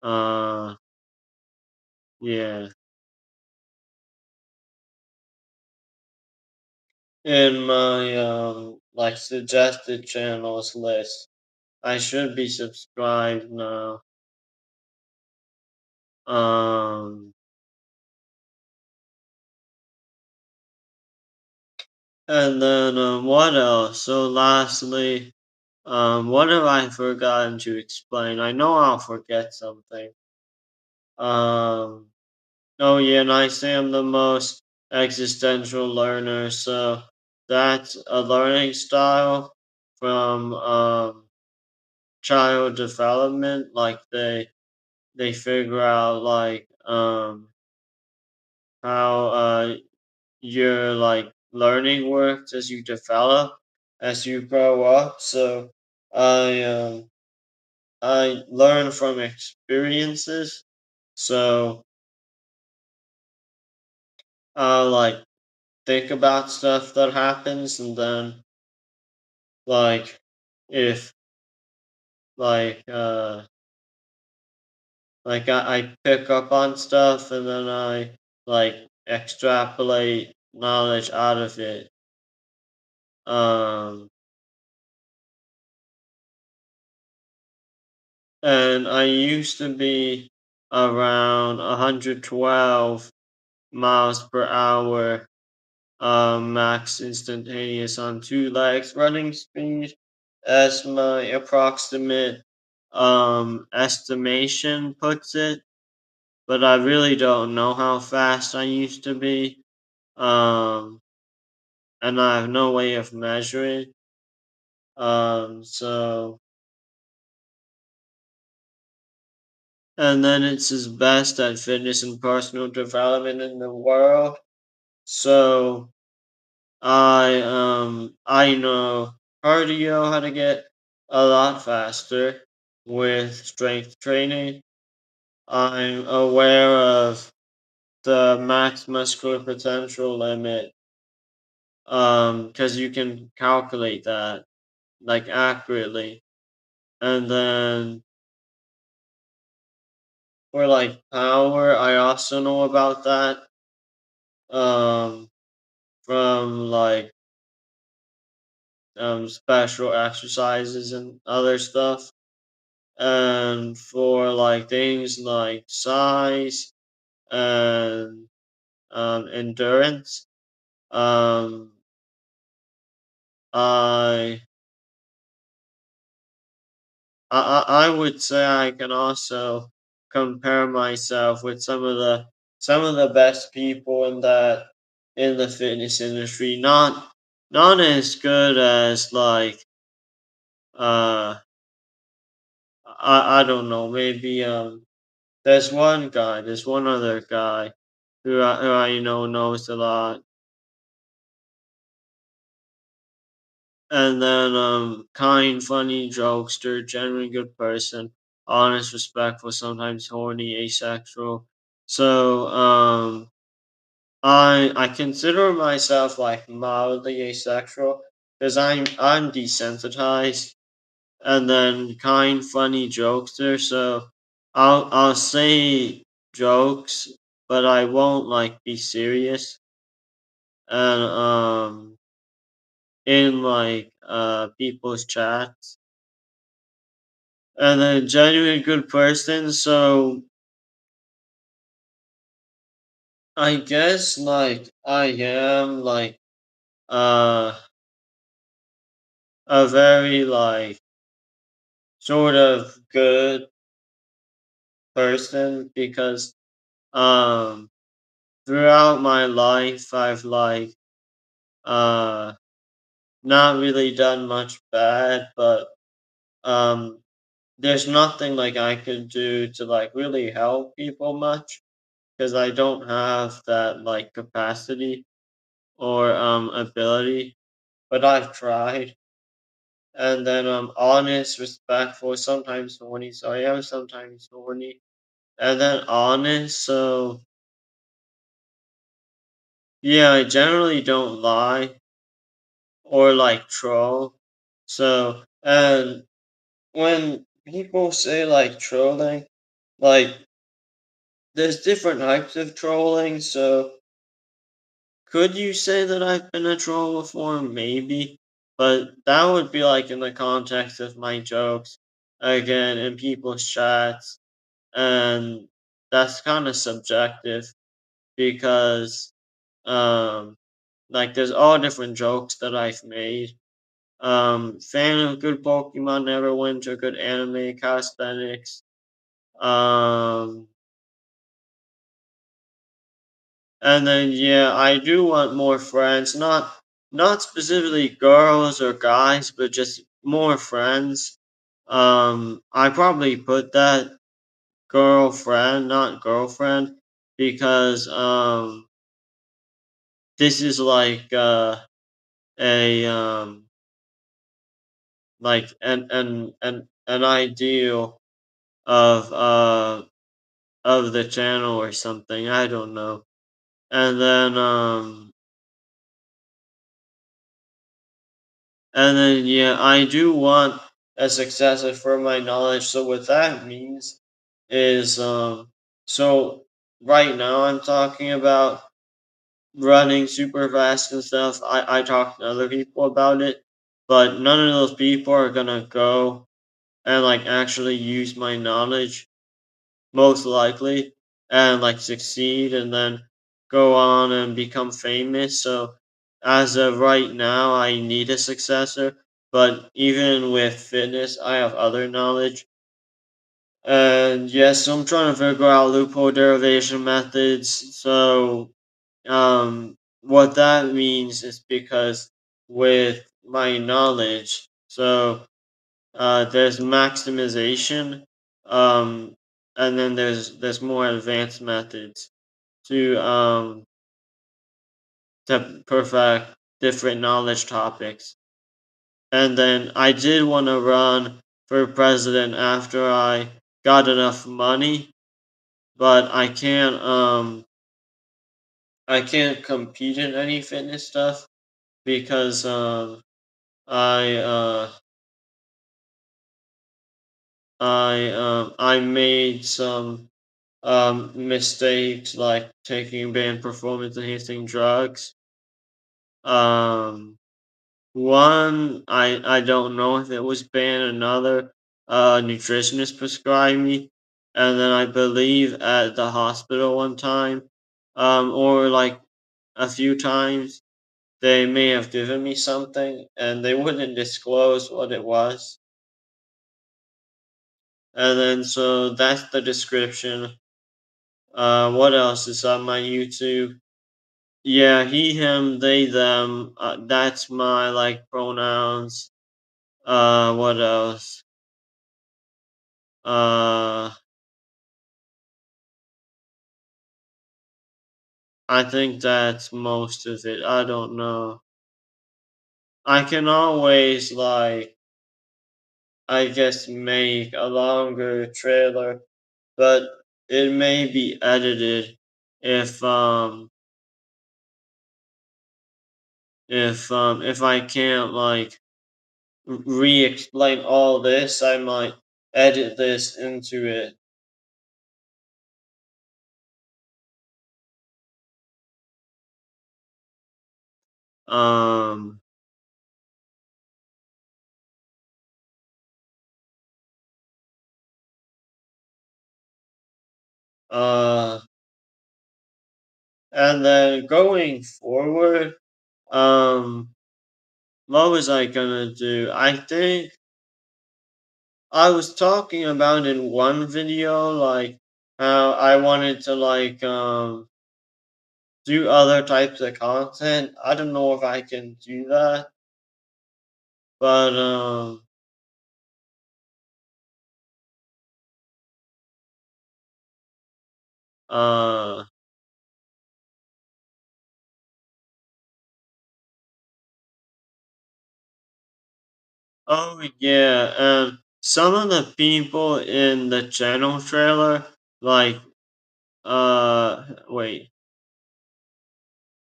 Uh yeah. In my like suggested channels list. I should be subscribed now. Um and then what else? So lastly, what have I forgotten to explain? I know I'll forget something. Um oh yeah, and I say I'm the most existential learner, so that's a learning style from child development. Like they figure out like how your like learning works as you develop, as you grow up. So I learn from experiences. So I like think about stuff that happens, and then like if like I pick up on stuff, and then I like extrapolate knowledge out of it. Um and I used to be around 112 miles per hour, max instantaneous on two legs running speed as my approximate estimation puts it, but I really don't know how fast I used to be. Um, and I have no way of measuring. So and then it's his best at fitness and personal development in the world. So I know cardio how to get a lot faster with strength training. I'm aware of the max muscular potential limit because you can calculate that like accurately. And then for like power, I also know about that um from like special exercises and other stuff. And for like things like size and endurance, um, I, I would say I can also compare myself with some of the best people in that in the fitness industry. Not as good as like uh I don't know, maybe there's one other guy who I know knows a lot. And then kind, funny, jokester, genuine good person, honest, respectful, sometimes horny, asexual. So I consider myself like mildly asexual because I'm desensitized, and then kind, funny, jokester. So I'll say jokes, but I won't like be serious. And in like people's chats, and a genuine good person. So I guess like I am like uh a very like sort of good person because um throughout my life I've like uh not really done much bad, but um, there's nothing like I could do to like really help people much because I don't have that like capacity or ability. But I've tried. And then honest, respectful, sometimes horny. So I am sometimes horny. And then honest, so yeah, I generally don't lie or like troll. So and when people say like trolling, like there's different types of trolling, so could you say that I've been a troll before? Maybe. But that would be like in the context of my jokes, again, in people's chats. And that's kind of subjective because, like, there's all different jokes that I've made. Fan of good Pokemon Neverwinter, good anime calisthenics. Um, And then yeah, I do want more friends, not specifically girls or guys, but just more friends. I probably put that girlfriend, not girlfriend, because this is like a like an ideal of the channel or something. I don't know. And then yeah, I do want a successor for my knowledge. So what that means is so right now I'm talking about running super fast and stuff. I talk to other people about it, but none of those people are gonna go and like actually use my knowledge most likely and like succeed and then go on and become famous. So as of right now, I need a successor. But even with fitness, I have other knowledge. And yes, I'm trying to figure out loophole derivation methods. So what that means is because with my knowledge, so there's maximization, um, and then there's more advanced methods to perfect different knowledge topics. And then I did want to run for president after I got enough money, but I can't compete in any fitness stuff because I I made some mistakes like taking banned performance enhancing drugs. Um, One, I don't know if it was banned. Another, nutritionist prescribed me, and then I believe at the hospital one time, or like a few times, they may have given me something, and they wouldn't disclose what it was. And then so that's the description. What else is on my YouTube? Yeah, he, him, they, them. That's my like pronouns. What else? Uh, I think that's most of it. I don't know. I can always like I guess make a longer trailer, but it may be edited if if I can't like re-explain all this, I might edit this into it. Um uh and then going forward, um what was I gonna do? I think I was talking about in one video like how I wanted to like do other types of content. I don't know if I can do that. But uh oh yeah, and some of the people in the channel trailer, like wait,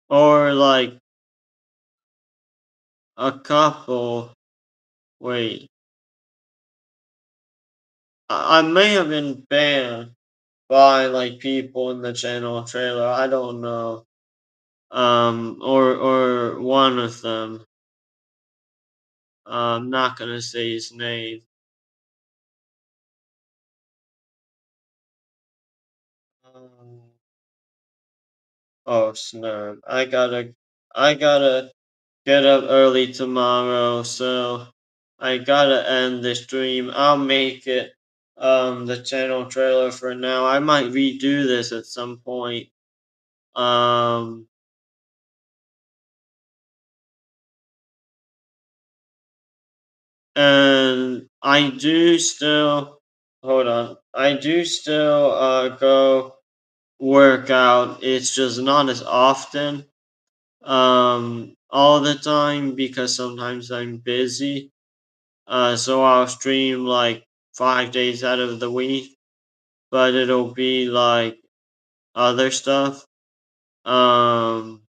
or like a couple, wait, I may have been banned by like people in the channel trailer. I don't know. Or one of them. I'm not gonna say his name. Um, oh snap! I gotta get up early tomorrow, so I gotta end the stream. I'll make it the channel trailer for now. I might redo this at some point. Um and I do still hold on. I do still go work out. It's just not as often all the time because sometimes I'm busy. So I'll stream like 5 days out of the week, but it'll be like other stuff. Um,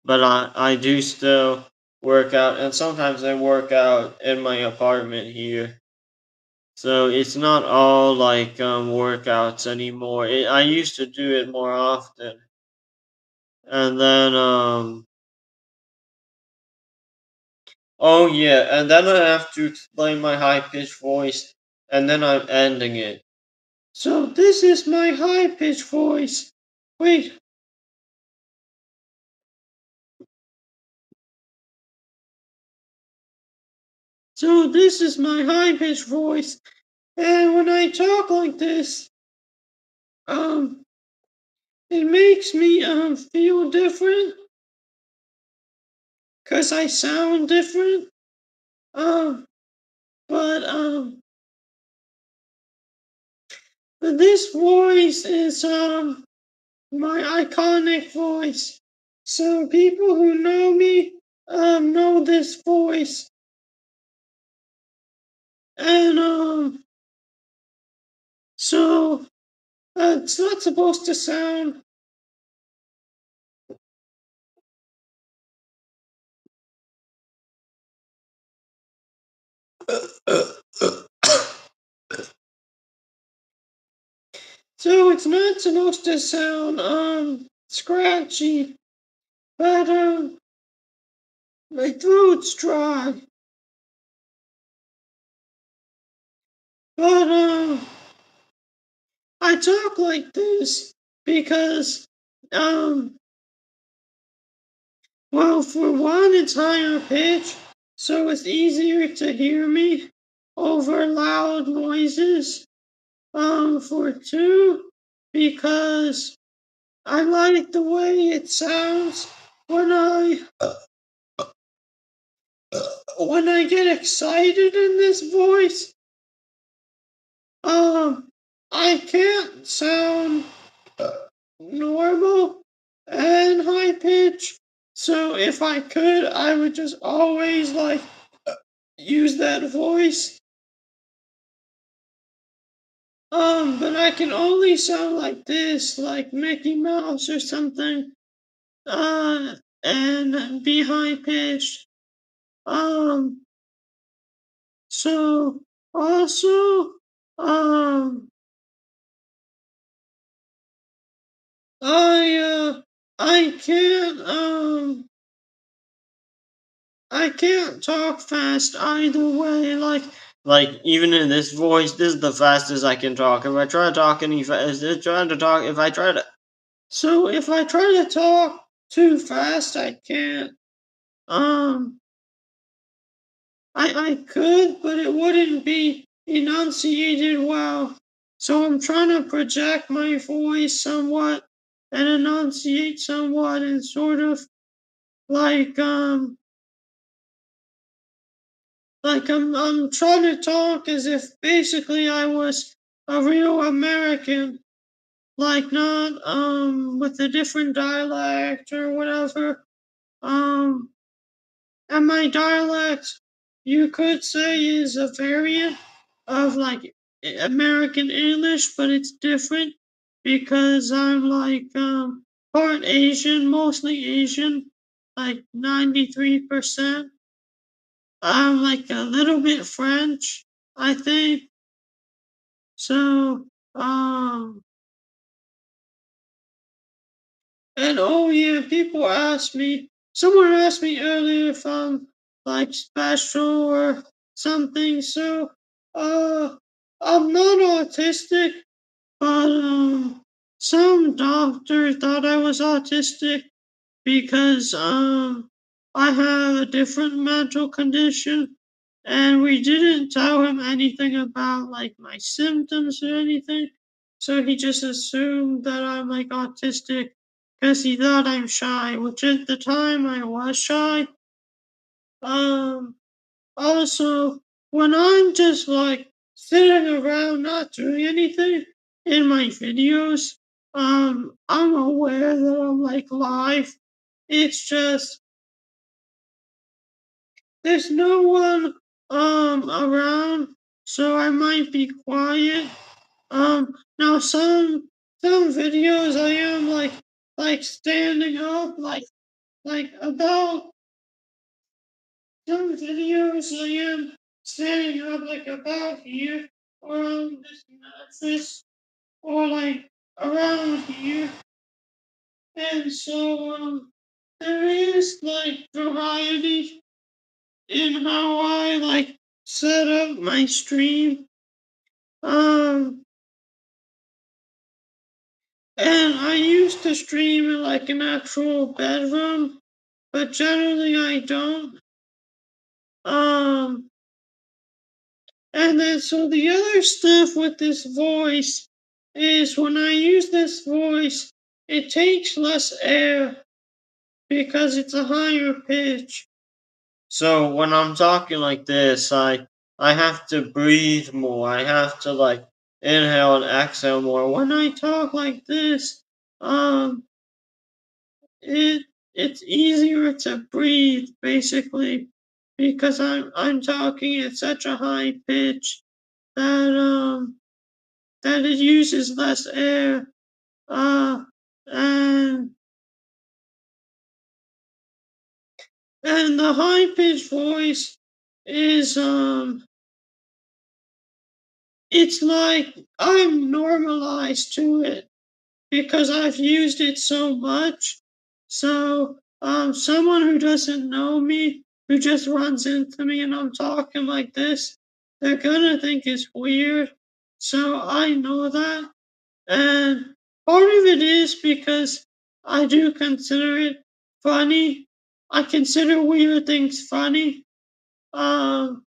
but I do still work out, and sometimes I work out in my apartment here. So it's not all like workouts anymore. I used to do it more often, and then oh yeah, and then I have to explain my high pitched voice, and then I'm ending it. So this is my high pitched voice. Wait, so this is my high pitched voice, and when I talk like this, um, it makes me feel different, cause I sound different. Um, but but this voice is my iconic voice. So people who know me know this voice. And so it's not supposed to sound so it's not supposed to sound scratchy, but my throat's dry. But I talk like this because um well, for one, it's higher pitch, so it's easier to hear me over loud noises. For two, because I like the way it sounds when I get excited in this voice. Um, I can't sound normal and high pitch. So if I could, I would just always like use that voice. But I can only sound like this, like Mickey Mouse or something. And be high pitched. Um, so also, um, I I can't talk fast either way. Like even in this voice, this is the fastest I can talk. If I try to talk any faster, trying to talk. If I try to, so if I try to talk too fast, I can't. Um, I could, but it wouldn't be enunciated well. So I'm trying to project my voice somewhat and enunciate somewhat and sort of like like I'm trying to talk as if basically I was a real American, like not with a different dialect or whatever. Um and my dialect, you could say, is a variant of like American English, but it's different because I'm like part Asian, mostly Asian, like 93%. I'm like a little bit French, I think. So, and oh yeah, people ask me, someone asked me earlier if I'm like special or something. So, uh, I'm not autistic, but some doctor thought I was autistic because I have a different mental condition, and we didn't tell him anything about like my symptoms or anything, so he just assumed that I'm like autistic because he thought I'm shy, which at the time I was shy. um Also, when I'm just like sitting around not doing anything in my videos, I'm aware that I'm like live. It's just there's no one around, so I might be quiet. Now some videos I am like standing up, like about some videos I am standing up like about here or on this mattress or like around here. And so there is like variety in how I like set up my stream. Um and I used to stream in like an actual bedroom, but generally I don't. Um And then, so the other stuff with this voice is when I use this voice, it takes less air because it's a higher pitch. So when I'm talking like this, I have to breathe more. I have to like inhale and exhale more. When I talk like this, um, it it's easier to breathe basically because I'm talking at such a high pitch that that it uses less air. Uh, and and the high pitched voice is it's like I'm normalized to it because I've used it so much. So someone who doesn't know me, who just runs into me and I'm talking like this, they're gonna think it's weird. So I know that. And part of it is because I do consider it funny. I consider weird things funny. Um,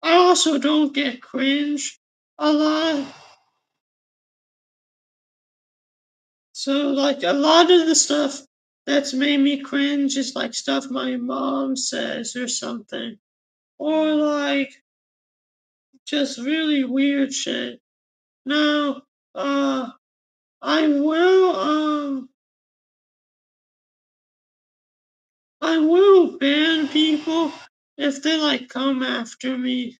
I also don't get cringe a lot. So, like, a lot of the stuff that's made me cringe is like stuff my mom says or something. Or like just really weird shit. Now, I will, I will ban people if they like come after me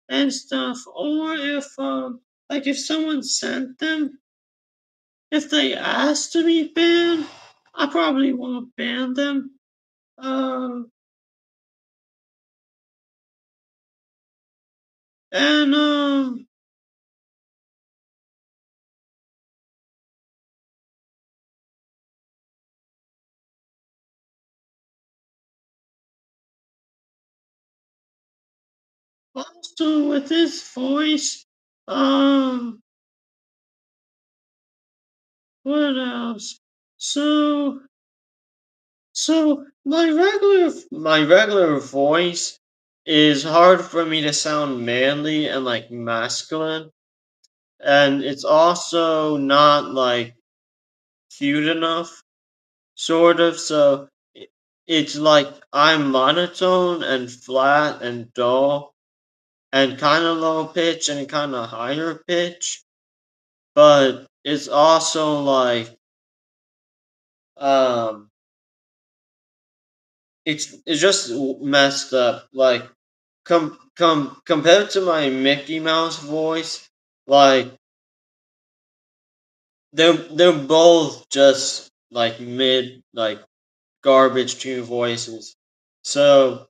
and stuff, or if like if someone sent them, if they ask to be banned, I probably won't ban them. Um and Also with this voice, um what else? So So my regular voice is hard for me to sound manly and like masculine, and it's also not like cute enough, sort of. So it's like I'm monotone and flat and dull and kind of low pitch and kind of higher pitch, but it's also like um it's just messed up. Like compared to my Mickey Mouse voice, like they're both just like mid like garbage tune voices. So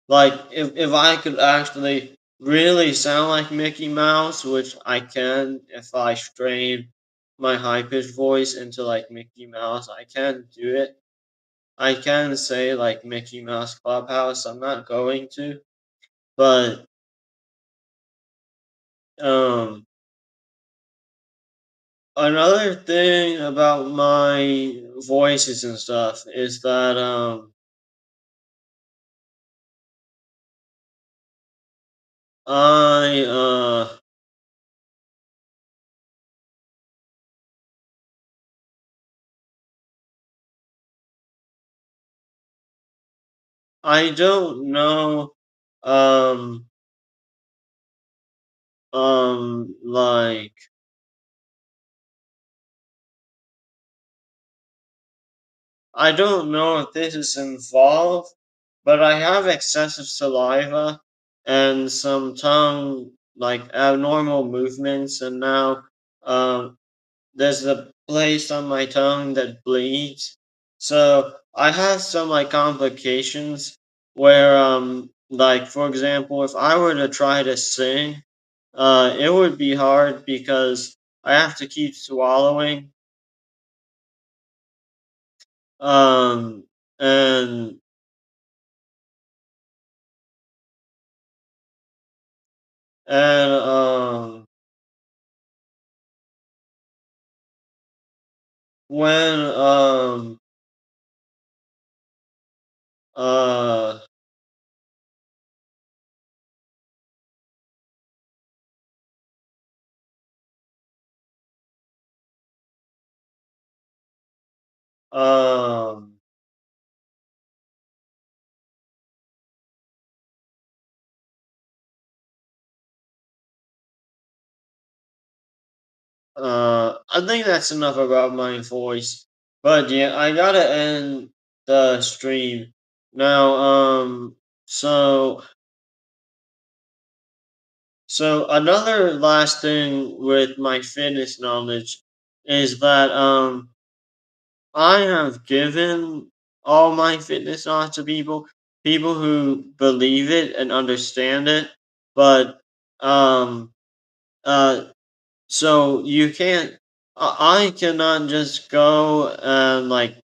like if I could actually really sound like Mickey Mouse, which I can if I strain my high pitched voice into like Mickey Mouse, I can do it. I can say like Mickey Mouse Clubhouse. I'm not going to, but um another thing about my voices and stuff is that I I don't know um like I don't know if this is involved, but I have excessive saliva and some tongue like abnormal movements, and now there's a place on my tongue that bleeds. So I have some like complications where like for example if I were to try to sing, it would be hard because I have to keep swallowing. Um and and when uh um I think that's enough about my voice. But yeah, I gotta end the stream. Now, so another last thing with my fitness knowledge is that I have given all my fitness knowledge to people who believe it and understand it, but um uh so you can't I cannot just go and like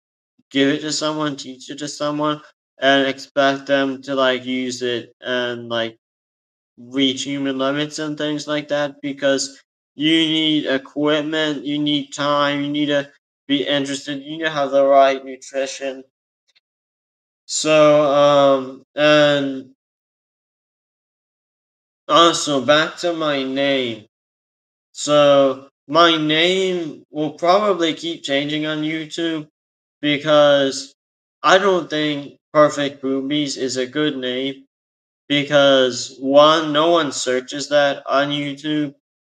give it to someone, teach it to someone, and expect them to like use it and like reach human limits and things like that because you need equipment, you need time, you need to be interested, you need to have the right nutrition. So and also back to my name. So my name will probably keep changing on YouTube because I don't think Perfect Boobies is a good name because one, no one searches that on YouTube,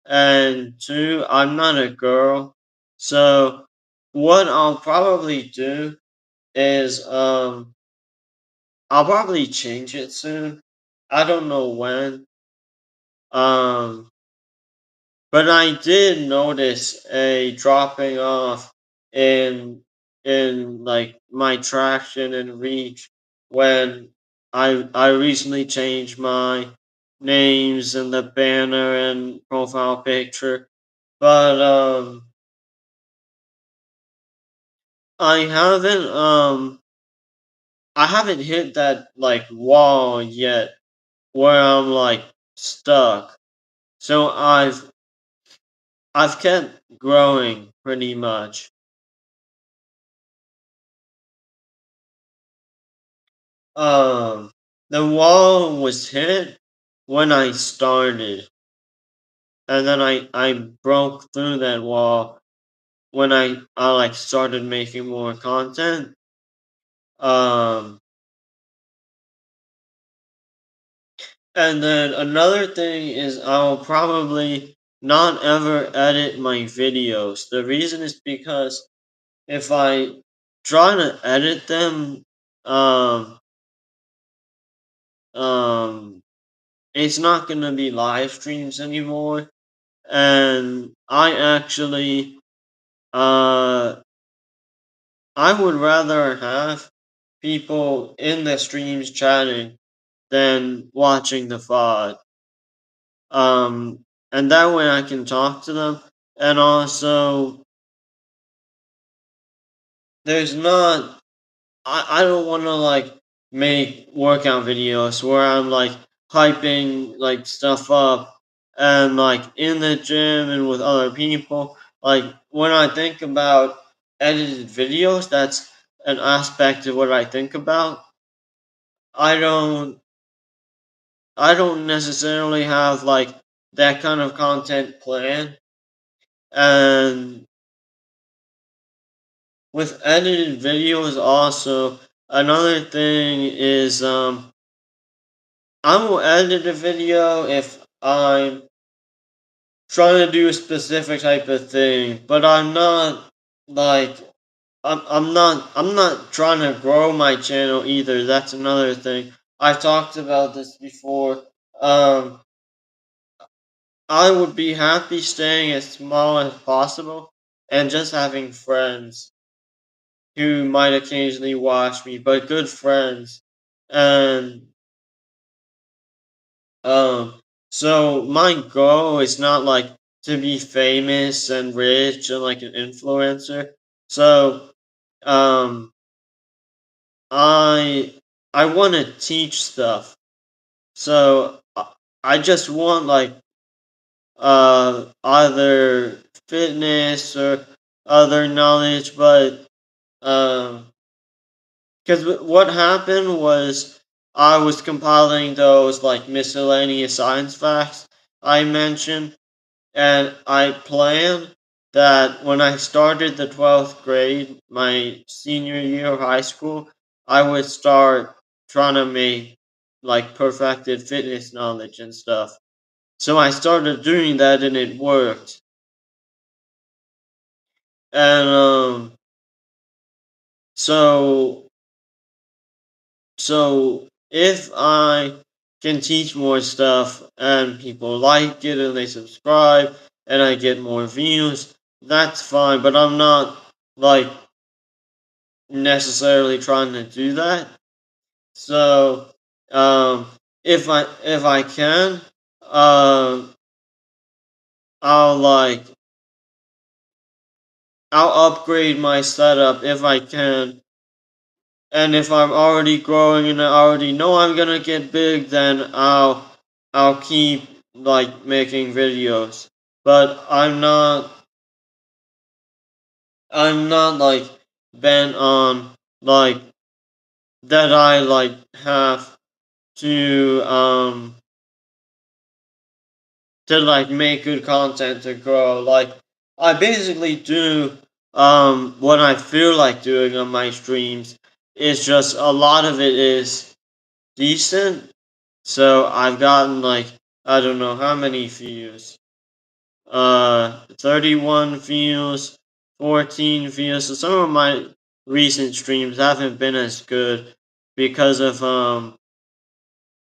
and two, I'm not a girl. So what I'll probably do is I'll probably change it soon. I don't know when. Um But I did notice a dropping off in like my traction and reach when I recently changed my names and the banner and profile picture. But I haven't I haven't hit that like wall yet where I'm like stuck. So I've kept growing pretty much. Um, the wall was hit when I started, and then I broke through that wall when I like started making more content. Um, and then another thing is I'll probably not ever edit my videos. The reason is because if I try to edit them, um, um, it's not gonna be live streams anymore. And uh, I would rather have people in the streams chatting than watching the VOD. And that way I can talk to them. And also, there's not, I don't want to like make workout videos where I'm like hyping like stuff up and like in the gym and with other people. Like when I think about edited videos, that's an aspect of what I think about. I don't I don't necessarily have like that kind of content planned. And with edited videos also, another thing is I will edit a video if I'm trying to do a specific type of thing, but I'm not like I'm not trying to grow my channel either. That's another thing. I've talked about this before. Um I would be happy staying as small as possible and just having friends who might occasionally watch me, but good friends. And um, so my goal is not like to be famous and rich and like an influencer. So um, I I want to teach stuff. So I just want like either fitness or other knowledge, but um, because what happened was I was compiling those like miscellaneous science facts I mentioned, and I planned that when I started the 12th grade, my senior year of high school, I would start trying to make like perfected fitness knowledge and stuff. So I started doing that and it worked. And so So if I can teach more stuff and people like it and they subscribe and I get more views, that's fine. But I'm not like necessarily trying to do that. So if I can, um, I'll like I'll upgrade my setup if I can. And if I'm already growing and I already know I'm gonna get big, then I'll keep like making videos. But I'm not like bent on like that I like have to to like make good content to grow. Like I basically do what I feel like doing on my streams. It's just a lot of it is decent. So I've gotten like I don't know how many views. 31 views, 14 views. So some of my recent streams haven't been as good because of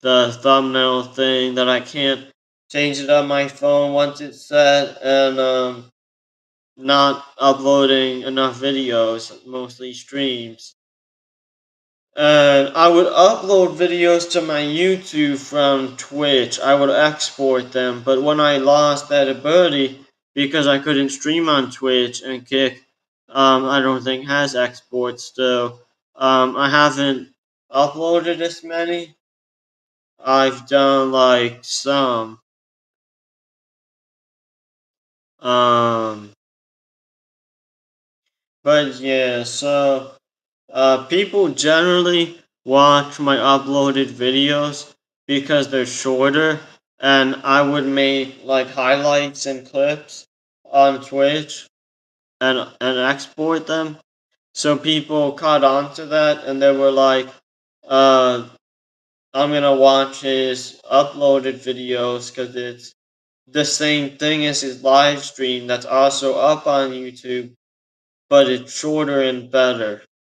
the thumbnail thing that I can't change it on my phone once it's set, and not uploading enough videos, mostly streams. And I would upload videos to my YouTube from Twitch. I would export them, but when I lost that ability because I couldn't stream on Twitch and Kick, I don't think has exports still. I haven't uploaded as many. I've done like some. Um, but yeah, so people generally watch my uploaded videos because they're shorter, and I would make like highlights and clips on Twitch and export them. So people caught on to that and they were like, uh, I'm gonna watch his uploaded videos because it's the same thing as his live stream that's also up on YouTube, but it's shorter and better.